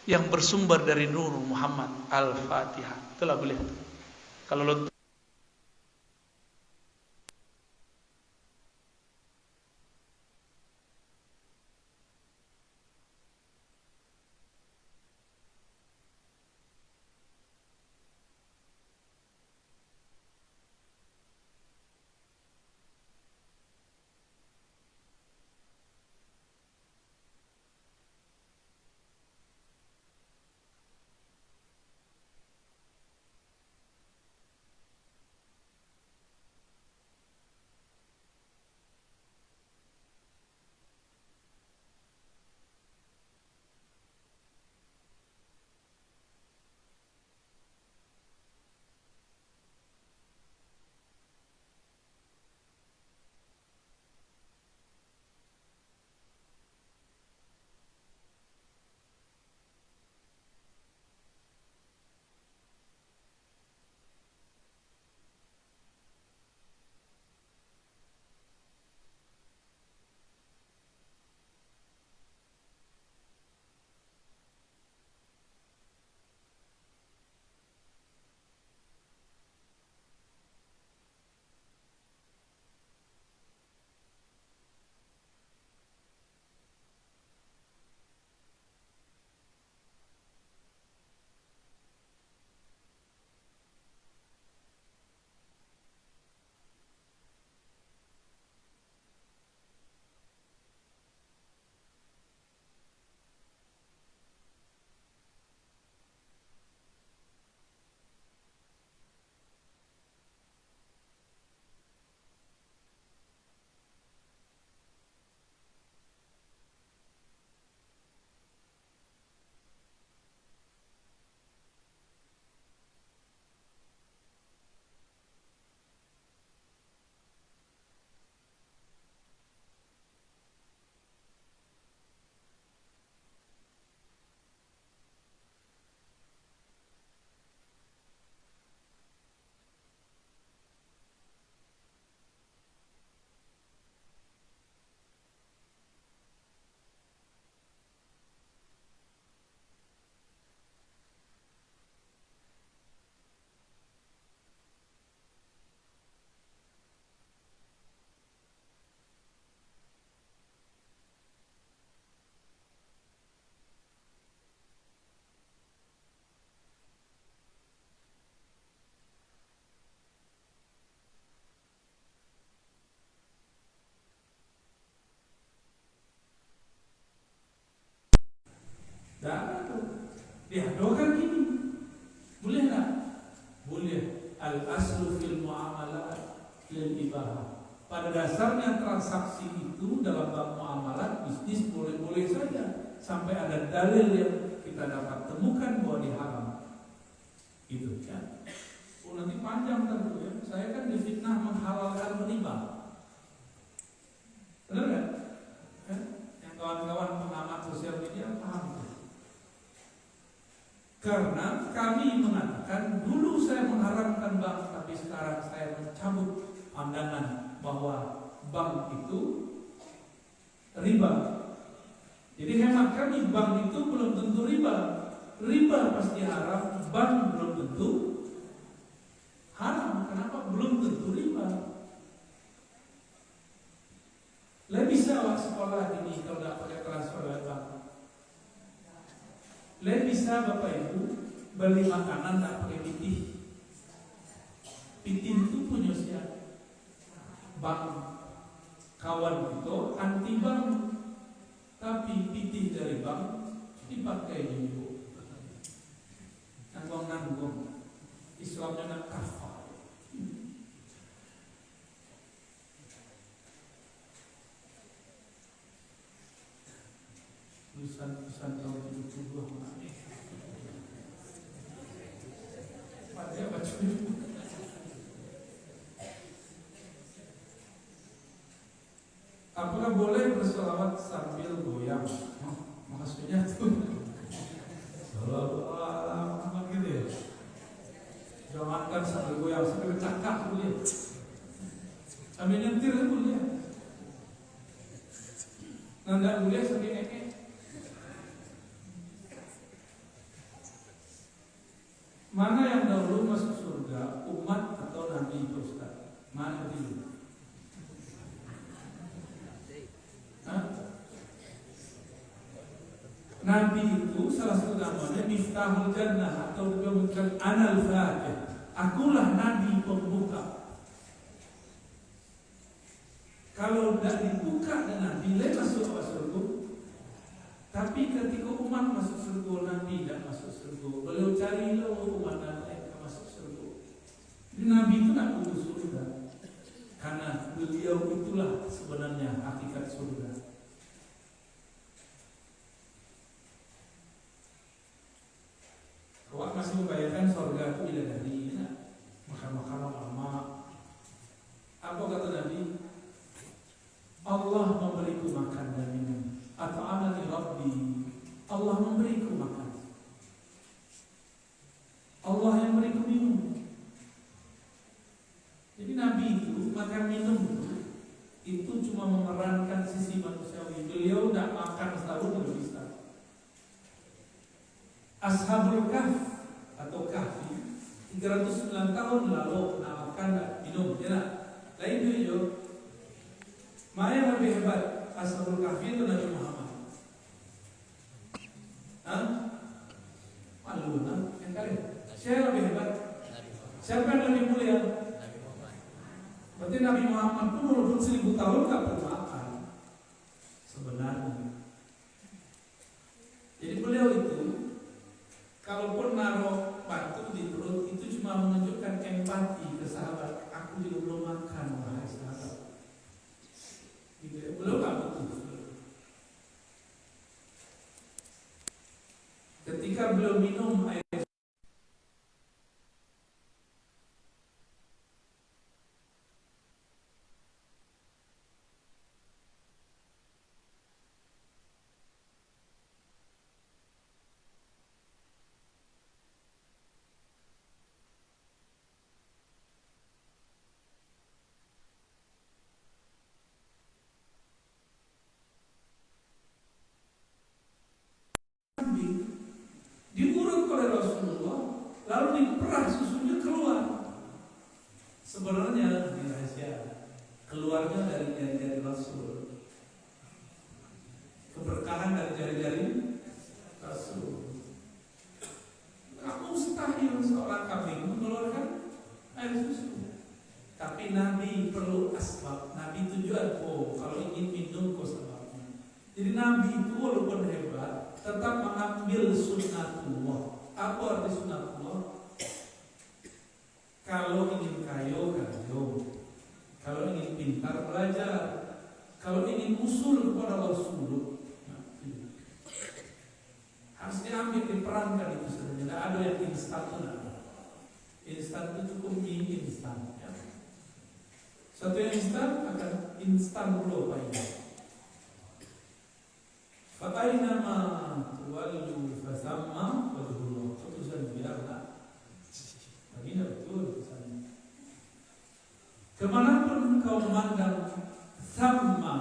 yang bersumber dari Nur Muhammad. Al-Fatihah. Itulah boleh. Kalau lo Jangan tuh. Diadokan gini. Boleh nggak? Boleh. Al-aslu fil muamalat lil ibahah. Pada dasarnya transaksi itu dalam bab muamalat bisnis boleh-boleh saja sampai ada dalil yang kita dapat temukan bahwa diharam. Itu ya. Oh nanti panjang tentu ya. Saya kan difitnah menghalalkan riba. Benar nggak? Yang kawan-kawan pengamat sosial media paham itu. Karena kami mengatakan dulu saya mengharamkan bank, tapi sekarang saya mencabut pandangan bahwa bank itu riba. Jadi hemat kami, bank itu belum tentu riba. Riba pasti haram, bank belum tentu haram. Kenapa? Belum tentu riba. Lah bisa awak sekolah ini kalau tidak pakai transfer oleh bank. Lah bisa Bapak Ibu beli makanan tidak pakai pitih. Pitih itu punya siapa? Bank. Kawan itu anti bank, tapi pitih dari bank dipakai juga. Nanggung-nanggung. Islamnya nak kafah. Tulisan tahun 72 mana? Pada baca dulu. Apakah boleh berselawat sambil goyang? Maksudnya tuh apa gitu ya? Jangankan sambil goyang, sambil cakap boleh. Sambil nyetir boleh. Nggak boleh sambil ngekek. Mana yang dahulu masuk surga, umat atau Nabi itu Ustaz? Mana itu? Nabi itu salah satu namanya Miftahul Jannah atau juga bukan Anal Fatih. Akulah Nabi pembuka. Kalau tidak dibuka dengan Nabi, masuk ke surga. Tapi ketika umat masuk surga, Nabi tidak masuk surga. Beliau carilah umat lain masuk surga. Jadi Nabi itu tidak butuh surga, karena beliau itulah sebenarnya hakikat surga. Kau masih membayangkan surga itu bidadari, makan-makan lama. Apa kata Nabi? Allah memberiku makan dan minum. At'amani Rabbi. Allah memberiku makan. Allah yang memberiku minum. Jadi Nabi itu makan minum itu cuma memerankan sisi manusiawi. Beliau tidak makan setahun tidak bisa. Ashabul Kahf atau Kahfi 309 tahun lalu makan dan minum, ya. Lain itu mana yang lebih hebat, Ashabul Kahfi itu Nabi Muhammad? Malu, yang kali. Siapa lebih hebat? Siapa yang lebih mulia? Berarti Nabi Muhammad pun walaupun 1000 tahun nggak pernah makan sebenarnya. Jadi beliau itu kalaupun naruh batu di perut itu cuma menunjukkan empati ke sahabat. Aku juga belum makan, wahai sahabat. Gitu ya. Belum nggak butuh. Ketika beliau minum air diurut oleh Rasulullah, lalu diperah susunya keluar. Sebenarnya ini rahasia, keluarnya dari jari-jari Rasul, keberkahan dari jari-jari Rasul. Kamu mustahil seorang kambing mengeluarkan air susu. Tapi Nabi perlu asbab. Nabi tujuan, kalau ingin minum kau sebabnya. Jadi Nabi itu walaupun hebat, tetap mengambil sunnatullah. Apa arti sunnatullah? Kalau ingin kaya, kaya. Kalau ingin pintar, belajar. Kalau ingin usul kepada Rasul, harus diambil, diperankan itu sebenarnya. Tidak ada yang instan itu. Instan itu cukup mie instan. Ya. Satu yang instan akan instan dulu apa ini. Fa'ainama tuwallu fasamma wajhullah. Putusan biarlah. Begini betul putusannya. Kemanapun kau memandang sama,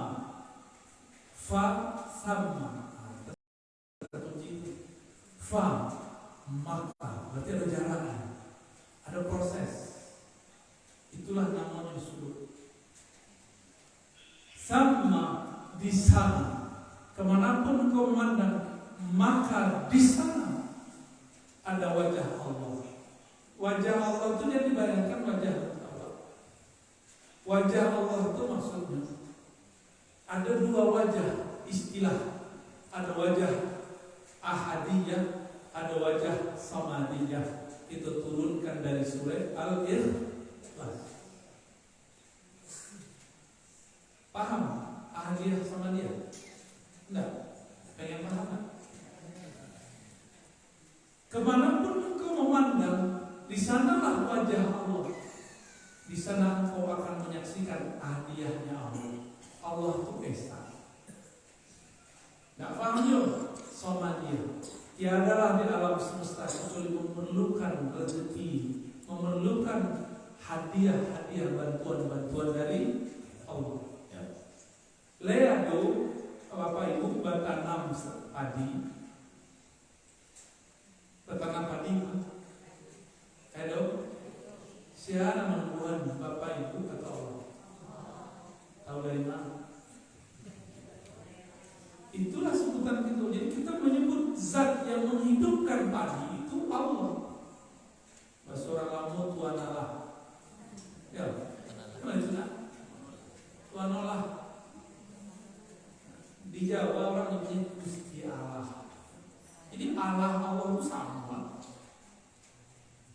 fa sama, fa maka berarti ada jalan, ada proses. Itulah namanya suluk. Sama di sana. Kemanapun kau memandang, maka di sana ada wajah Allah. Wajah Allah itu yang dibayangkan wajah Allah. Wajah Allah itu maksudnya ada dua wajah istilah. Ada wajah ahadiyah, ada wajah samadiyah. Itu turunkan dari surah Al-Ikhlas. Paham ahadiyah samadiyah? Enggak, pengen paham kan? Kemanapun engkau memandang, di sanalah wajah Allah. Di sana engkau akan menyaksikan hadiahnya Allah. Allah itu esa. Enggak paham ya? Samadiyah. Tiadalah di alam semesta kecuali memerlukan rezeki, memerlukan hadiah-hadiah, bantuan-bantuan dari Allah. Ya. Leado Bapak Ibu bertanam padi, bertanam padi, hello, siapa menumbuhan Bapak Ibu atau Allah? Tahu dari mana? Itulah sebutan itu. Jadi kita menyebut zat yang menghidupkan padi itu Allah. Bahasa orang Lampung Tuhan Allah. Ya, mana itu nak? Tuhan Allah. Di Jawa orang nyebutnya Gusti Allah. Jadi Allah itu sama.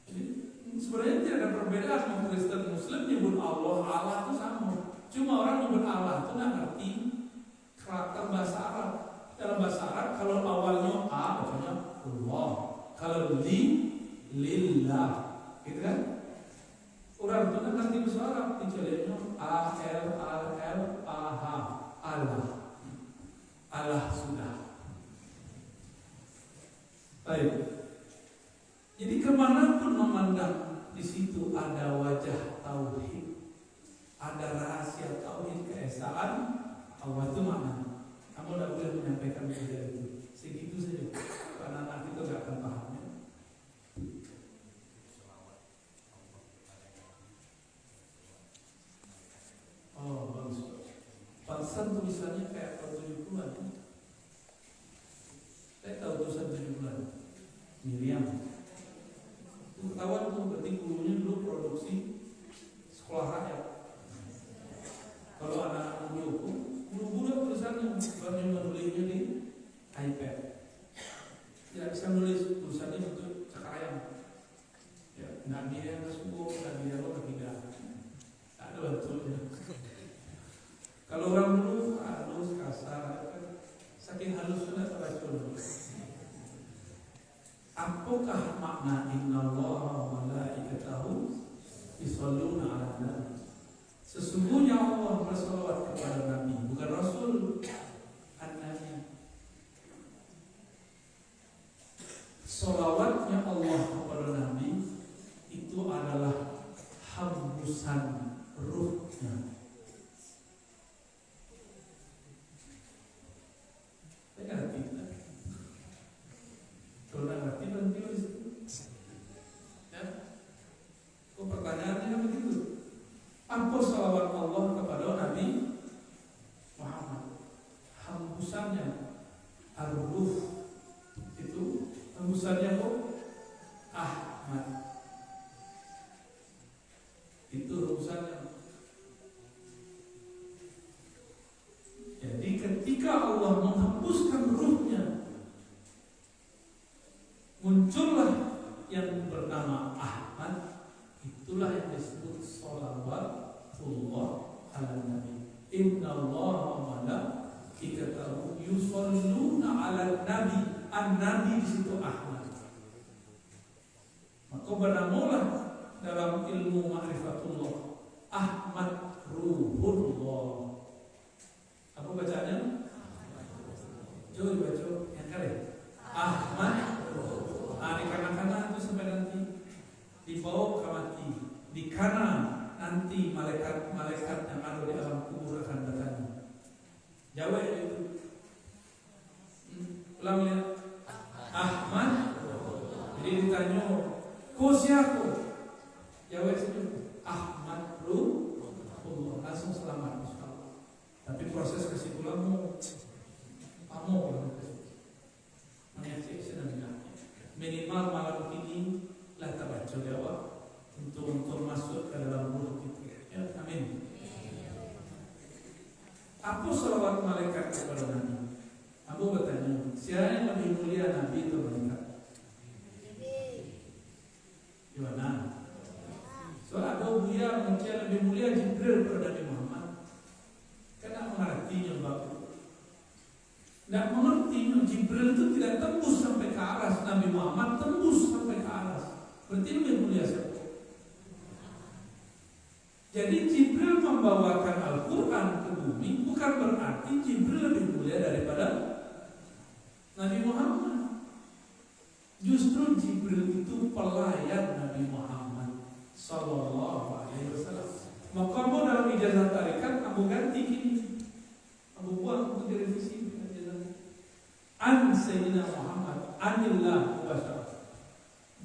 Jadi sebenarnya tidak ada perbedaan mau Kristen Muslim nyebut Allah itu sama. Cuma orang nyebut Allah itu nggak ngerti karakter bahasa Arab. Dalam bahasa Arab kalau awalnya A bacanya Allah, kalau lillah, gitu kan? Orang itu nggak ngerti bahasa Arab, dijeleknya Allah. Allah sudah. Baik. Jadi kemanapun memandang, di situ ada wajah tauhid, ada rahasia tauhid keesaan Allah itu makna. Kamu tidak boleh menyampaikan itu. Segitu saja. Karena nanti itu tidak akan pahamnya. Oh bagus. Pantesan tulisannya kayak tahun 70-an. Saya tahu tulisan 70-an. Miriam. Itu ketahuan tuh, berarti gurunya dulu produksi sekolah rakyat. Kalau anak-anak guru tulisannya bukan yang menulisnya di iPad. Tidak bisa nulis tulisannya bentuk cakar ayam. Ya, Nabi yang subuh, Nabi yang ketiga. Tak ada bentuknya. Kalau orang dulu halus, kasar, saking halusnya teracun. Apakah makna innallaha wa malaikatahu yusholluna 'alan nabi? Sesungguhnya Allah bersalawat kepada Nabi, bukan Rasul, an-Nabi. Salawatnya Allah kepada Nabi itu adalah hembusan ruhnya. Kalau tidak ngerti berhenti di situ. Ya. Kok pertanyaannya kan begitu? Apa salawat Allah kepada Nabi Muhammad? Hembusannya ar-ruh itu hembusannya kok Ahmad. Itu hembusannya. Jadi ketika Allah menghembuskan ruhnya ala nabi. Innallaha wa malaikatahu yusholluna ala nabi. An-nabi di situ Ahmad. Maka bernamulah dalam ilmu ma'rifatullah Ahmad Ruhullah. Apa bacanya? Coba dibaca yang kali. Ahmad. Di kanan-kanan itu sampai nanti dibawa ke mati. Di kanan nanti malaikat yang ada di alam kubur akan datang. Jawab itu. Ulang lihat. Ahmad. Jadi ditanya, kau siapa? Jawab itu. Ahmad Ruhullah. Langsung selamat insyaallah. Tapi proses kesimpulanmu pamuk mengecek sedang minimal malam ini lah terbaca jawab untuk masuk ke dalam ruh kita. Ya, amin. Apa salawat malaikat kepada Nabi? Abu bertanya, siapa yang lebih mulia, Nabi atau malaikat? Gimana? Soal ada ujian mungkin lebih mulia Jibril daripada Nabi Muhammad. Karena mengertinya bapak. Tidak mengerti, Jibril itu tidak tembus sampai ke aras, Nabi Muhammad tembus sampai ke aras. Berarti lebih mulia siapa? Jadi Jibril membawakan Al-Quran ke bumi bukan berarti Jibril lebih mulia daripada Nabi Muhammad. Justru Jibril itu pelayan Nabi Muhammad Sallallahu Alaihi Wasallam. Maka kamu dalam ijazah tarikat kamu ganti gini, kamu buang untuk direvisi. An Sayyidina Muhammad Anillah Mubasyarah,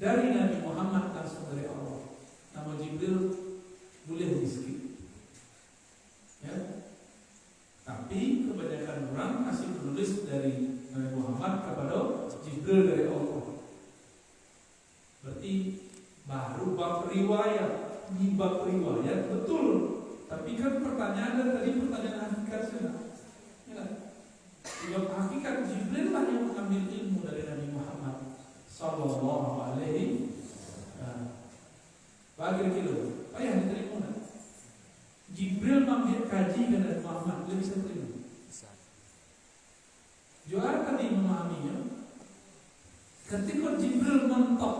dari Nabi Muhammad langsung dari Allah. Nama Jibril boleh di-skip, ya. Tapi kebanyakan orang masih menulis dari Nabi Muhammad kepada Jibril dari Allah. Berarti baru bab riwayat. Di bab riwayat betul. Tapi kan pertanyaan tadi pertanyaan hakikat sana. Ya. Sebab hakikat Jibril lah yang mengambil ilmu dari Nabi Muhammad Sallallahu Alaihi Wasallam. Bagi kilo, ayah diterima. Jibril mengambil kaji dari Muhammad, dia bisa terima. Juara tadi memahaminya. Ketika Jibril mentok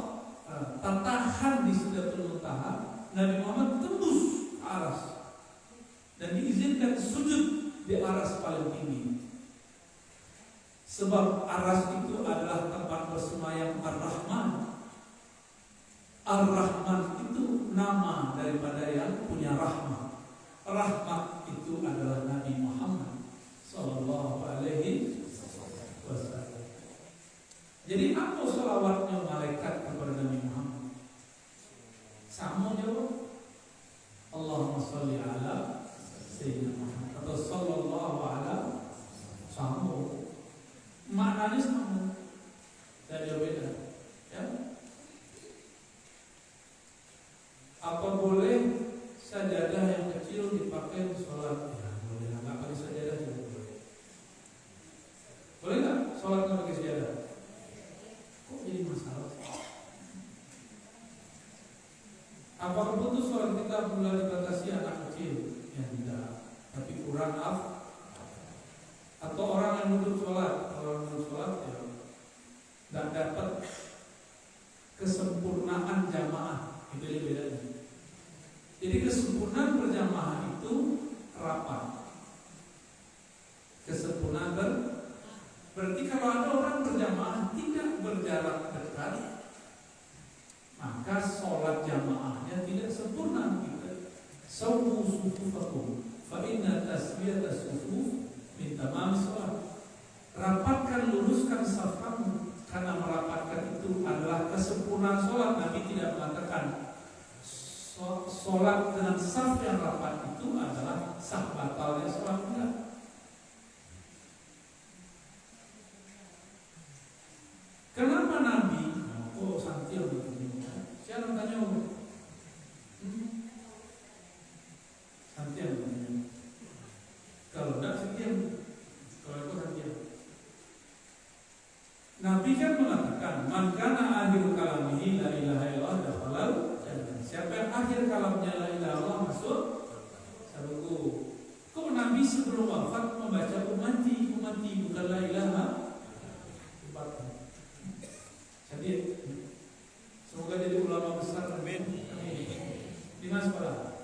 tatahan di Sidratul Muntaha, Nabi Muhammad tembus aras dan diizinkan sujud di aras paling tinggi. Sebab aras itu adalah tempat bersemayam Ar-Rahman. Ar-Rahman itu nama daripada yang punya rahmat. Rahmat itu adalah Nabi Muhammad Sallallahu Alaihi Wasallam. Jadi apa salawatnya malaikat kepada Nabi Muhammad? Sama jawab. Allahumma salli ala Sayyidina Muhammad atau Sallallahu Alaihi Wasallam. Maknanya sama dan jauh beda, ya. Apa boleh sajadah yang kecil dipakai untuk sholat? Ya, boleh. Nggak pakai sajadah juga boleh. Boleh nggak sholat nggak pakai sajadah? Kok jadi masalah? Apa keputus sholat kita mulai dibatasi anak kecil? Ya tidak. Tapi kurang atau orang yang duduk sholat, ya tidak dapat kesempurnaan jamaah, itu bedanya. Jadi kesempurnaan berjamaah itu rapat. Kesempurnaan berarti kalau ada orang berjamaah tidak berjarak dekat, maka sholat jamaahnya tidak sempurna. Sawu sufufakum, fa inna taswiyatas sufuf minta maaf sholat. Rapatkan, luruskan saf kamu, karena merapatkan itu adalah kesempurnaan sholat. Nabi tidak mengatakan sholat dengan saf yang rapat itu adalah sah batalnya sholat. Enggak. Kenapa Nabi? Oh, santil begini. Siapa tanya? Santil begini. Kalau tidak sekian, kalau itu sekian. Nabi kan mengatakan, man kana akhir kalamihi la ilaha illallah dakhala jannah. Siapa yang akhir kalamnya la ilaha illallah masuk Saruku, kok Nabi sebelum wafat membaca umati bukan la ilaha. Jadi semoga jadi ulama besar. Amin. Di mana sekolah?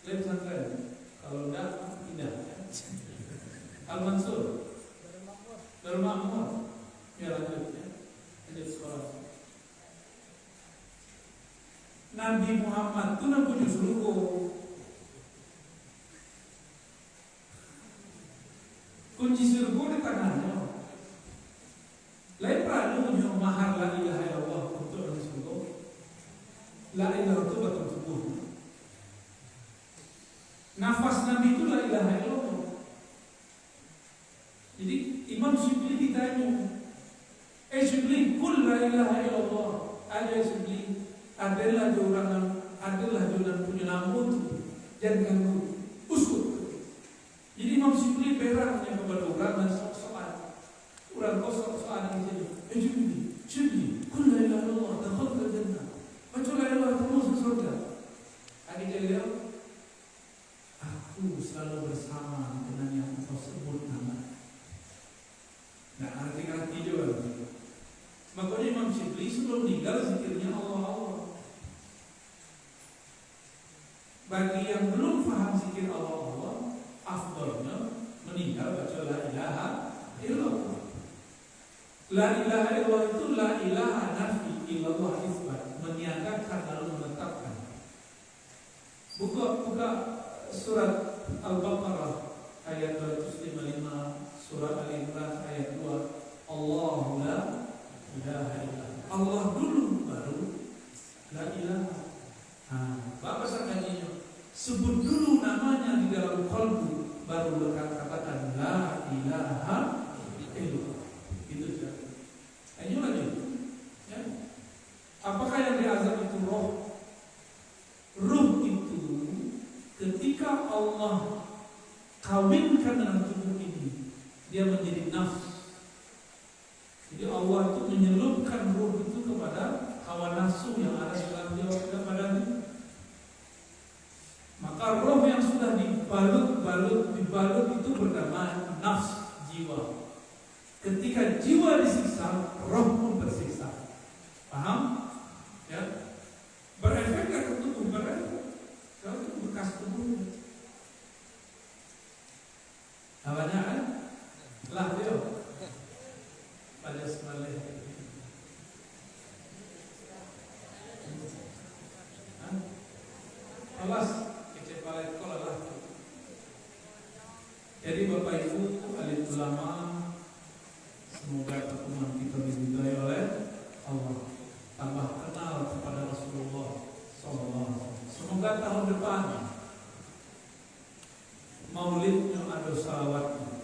Lem pesantren. Kalau enggak, tidak. Al Mansur. Darul Makmur. Ya lanjut ya. Lanjut sekolah. Nabi Muhammad itu nak punya suruh kunci surga di tangannya. Lain perlu punya mahar la ilaha illallah untuk orang surga. La ilaha itu betul tubuh. Nafas Nabi itu la ilaha illallah. Jadi Imam Syibli ditanya, Syibli, kul la ilaha illallah. Ada Syibli, adalah orang punya nama itu. Jangan ganggu, uskut. Jadi Imam Syibli berangnya kepada orang dan soal. Orang kosong soal yang jadi, Syibli, kul la ilaha illallah, dakhal ke jannah. Baca la ilaha illallah masuk surga. Ada dia, aku selalu bersama dengan yang kau sebut nama. Nah, arti-arti juga. Makanya Imam Syibli sebelum meninggal zikirnya Allah. Bagi yang belum paham zikir Allah, afdalnya meninggal baca la ilaha illallah. La ilaha illallah itu la ilaha nafi illallah isbat, meniadakan lalu menetapkan. Buka surat Al-Baqarah ayat 255, surat Al-Imran ayat 2. Allahu la ilaha illallah. Allah dulu baru la ilaha. Bapak sangkanya sebut dulu namanya di dalam qalbu baru katakan la ilaha illallah. Itu saja. Ayo lanjut. Ya. Apakah yang diazab itu roh? Ruh itu ketika Allah kawinkan dengan tubuh ini, dia menjadi nafs. Jadi Allah itu menyelupkan ruh itu kepada hawa nafsu yang ada dalam jiwa badan. Maka roh yang sudah dibalut itu bernama nafs, jiwa. Ketika jiwa disiksa, roh pun tersiksa. Paham? Ya. Berefek ke tubuh, berefek. Kalau itu bekas tubuh. Namanya kan? Lah dia. Pada sebalik. Alas, kecepatan sekolah lah. Jadi Bapak Ibu, alim ulama, semoga pertemuan kita diberkahi oleh Allah. Tambah kenal kepada Rasulullah SAW. Semoga tahun depan maulidnya ada salawatnya.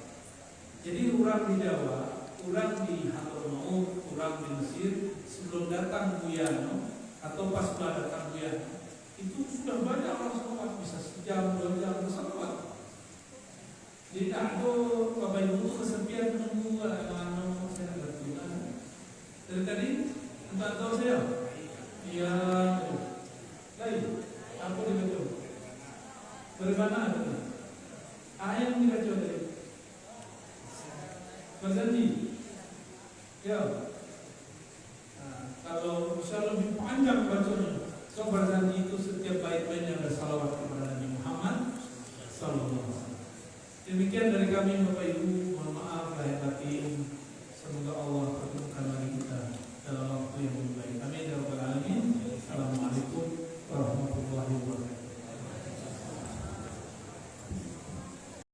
Jadi orang di Jawa, orang di Hadramaut, orang di Mesir, sebelum datang Buyano atau pas datang Buyano, itu sudah banyak orang salawat, bisa sejam, 2 jam bersalawat. Jadi tak ada Bapak Ibu kesepian menunggu mana saya ngerti kan. Dari tadi entah tahu saya. Iya. Lain. Apa dia baca? Dari mana ada? Ayat yang dibaca tadi. Berjanji. Ya. Nah, kalau bisa lebih panjang bacanya, so berjanji itu setiap bait-baitnya ada salawat kepada Nabi Muhammad sallallahu alaihi wasallam. Demikian dari kami Bapak Ibu.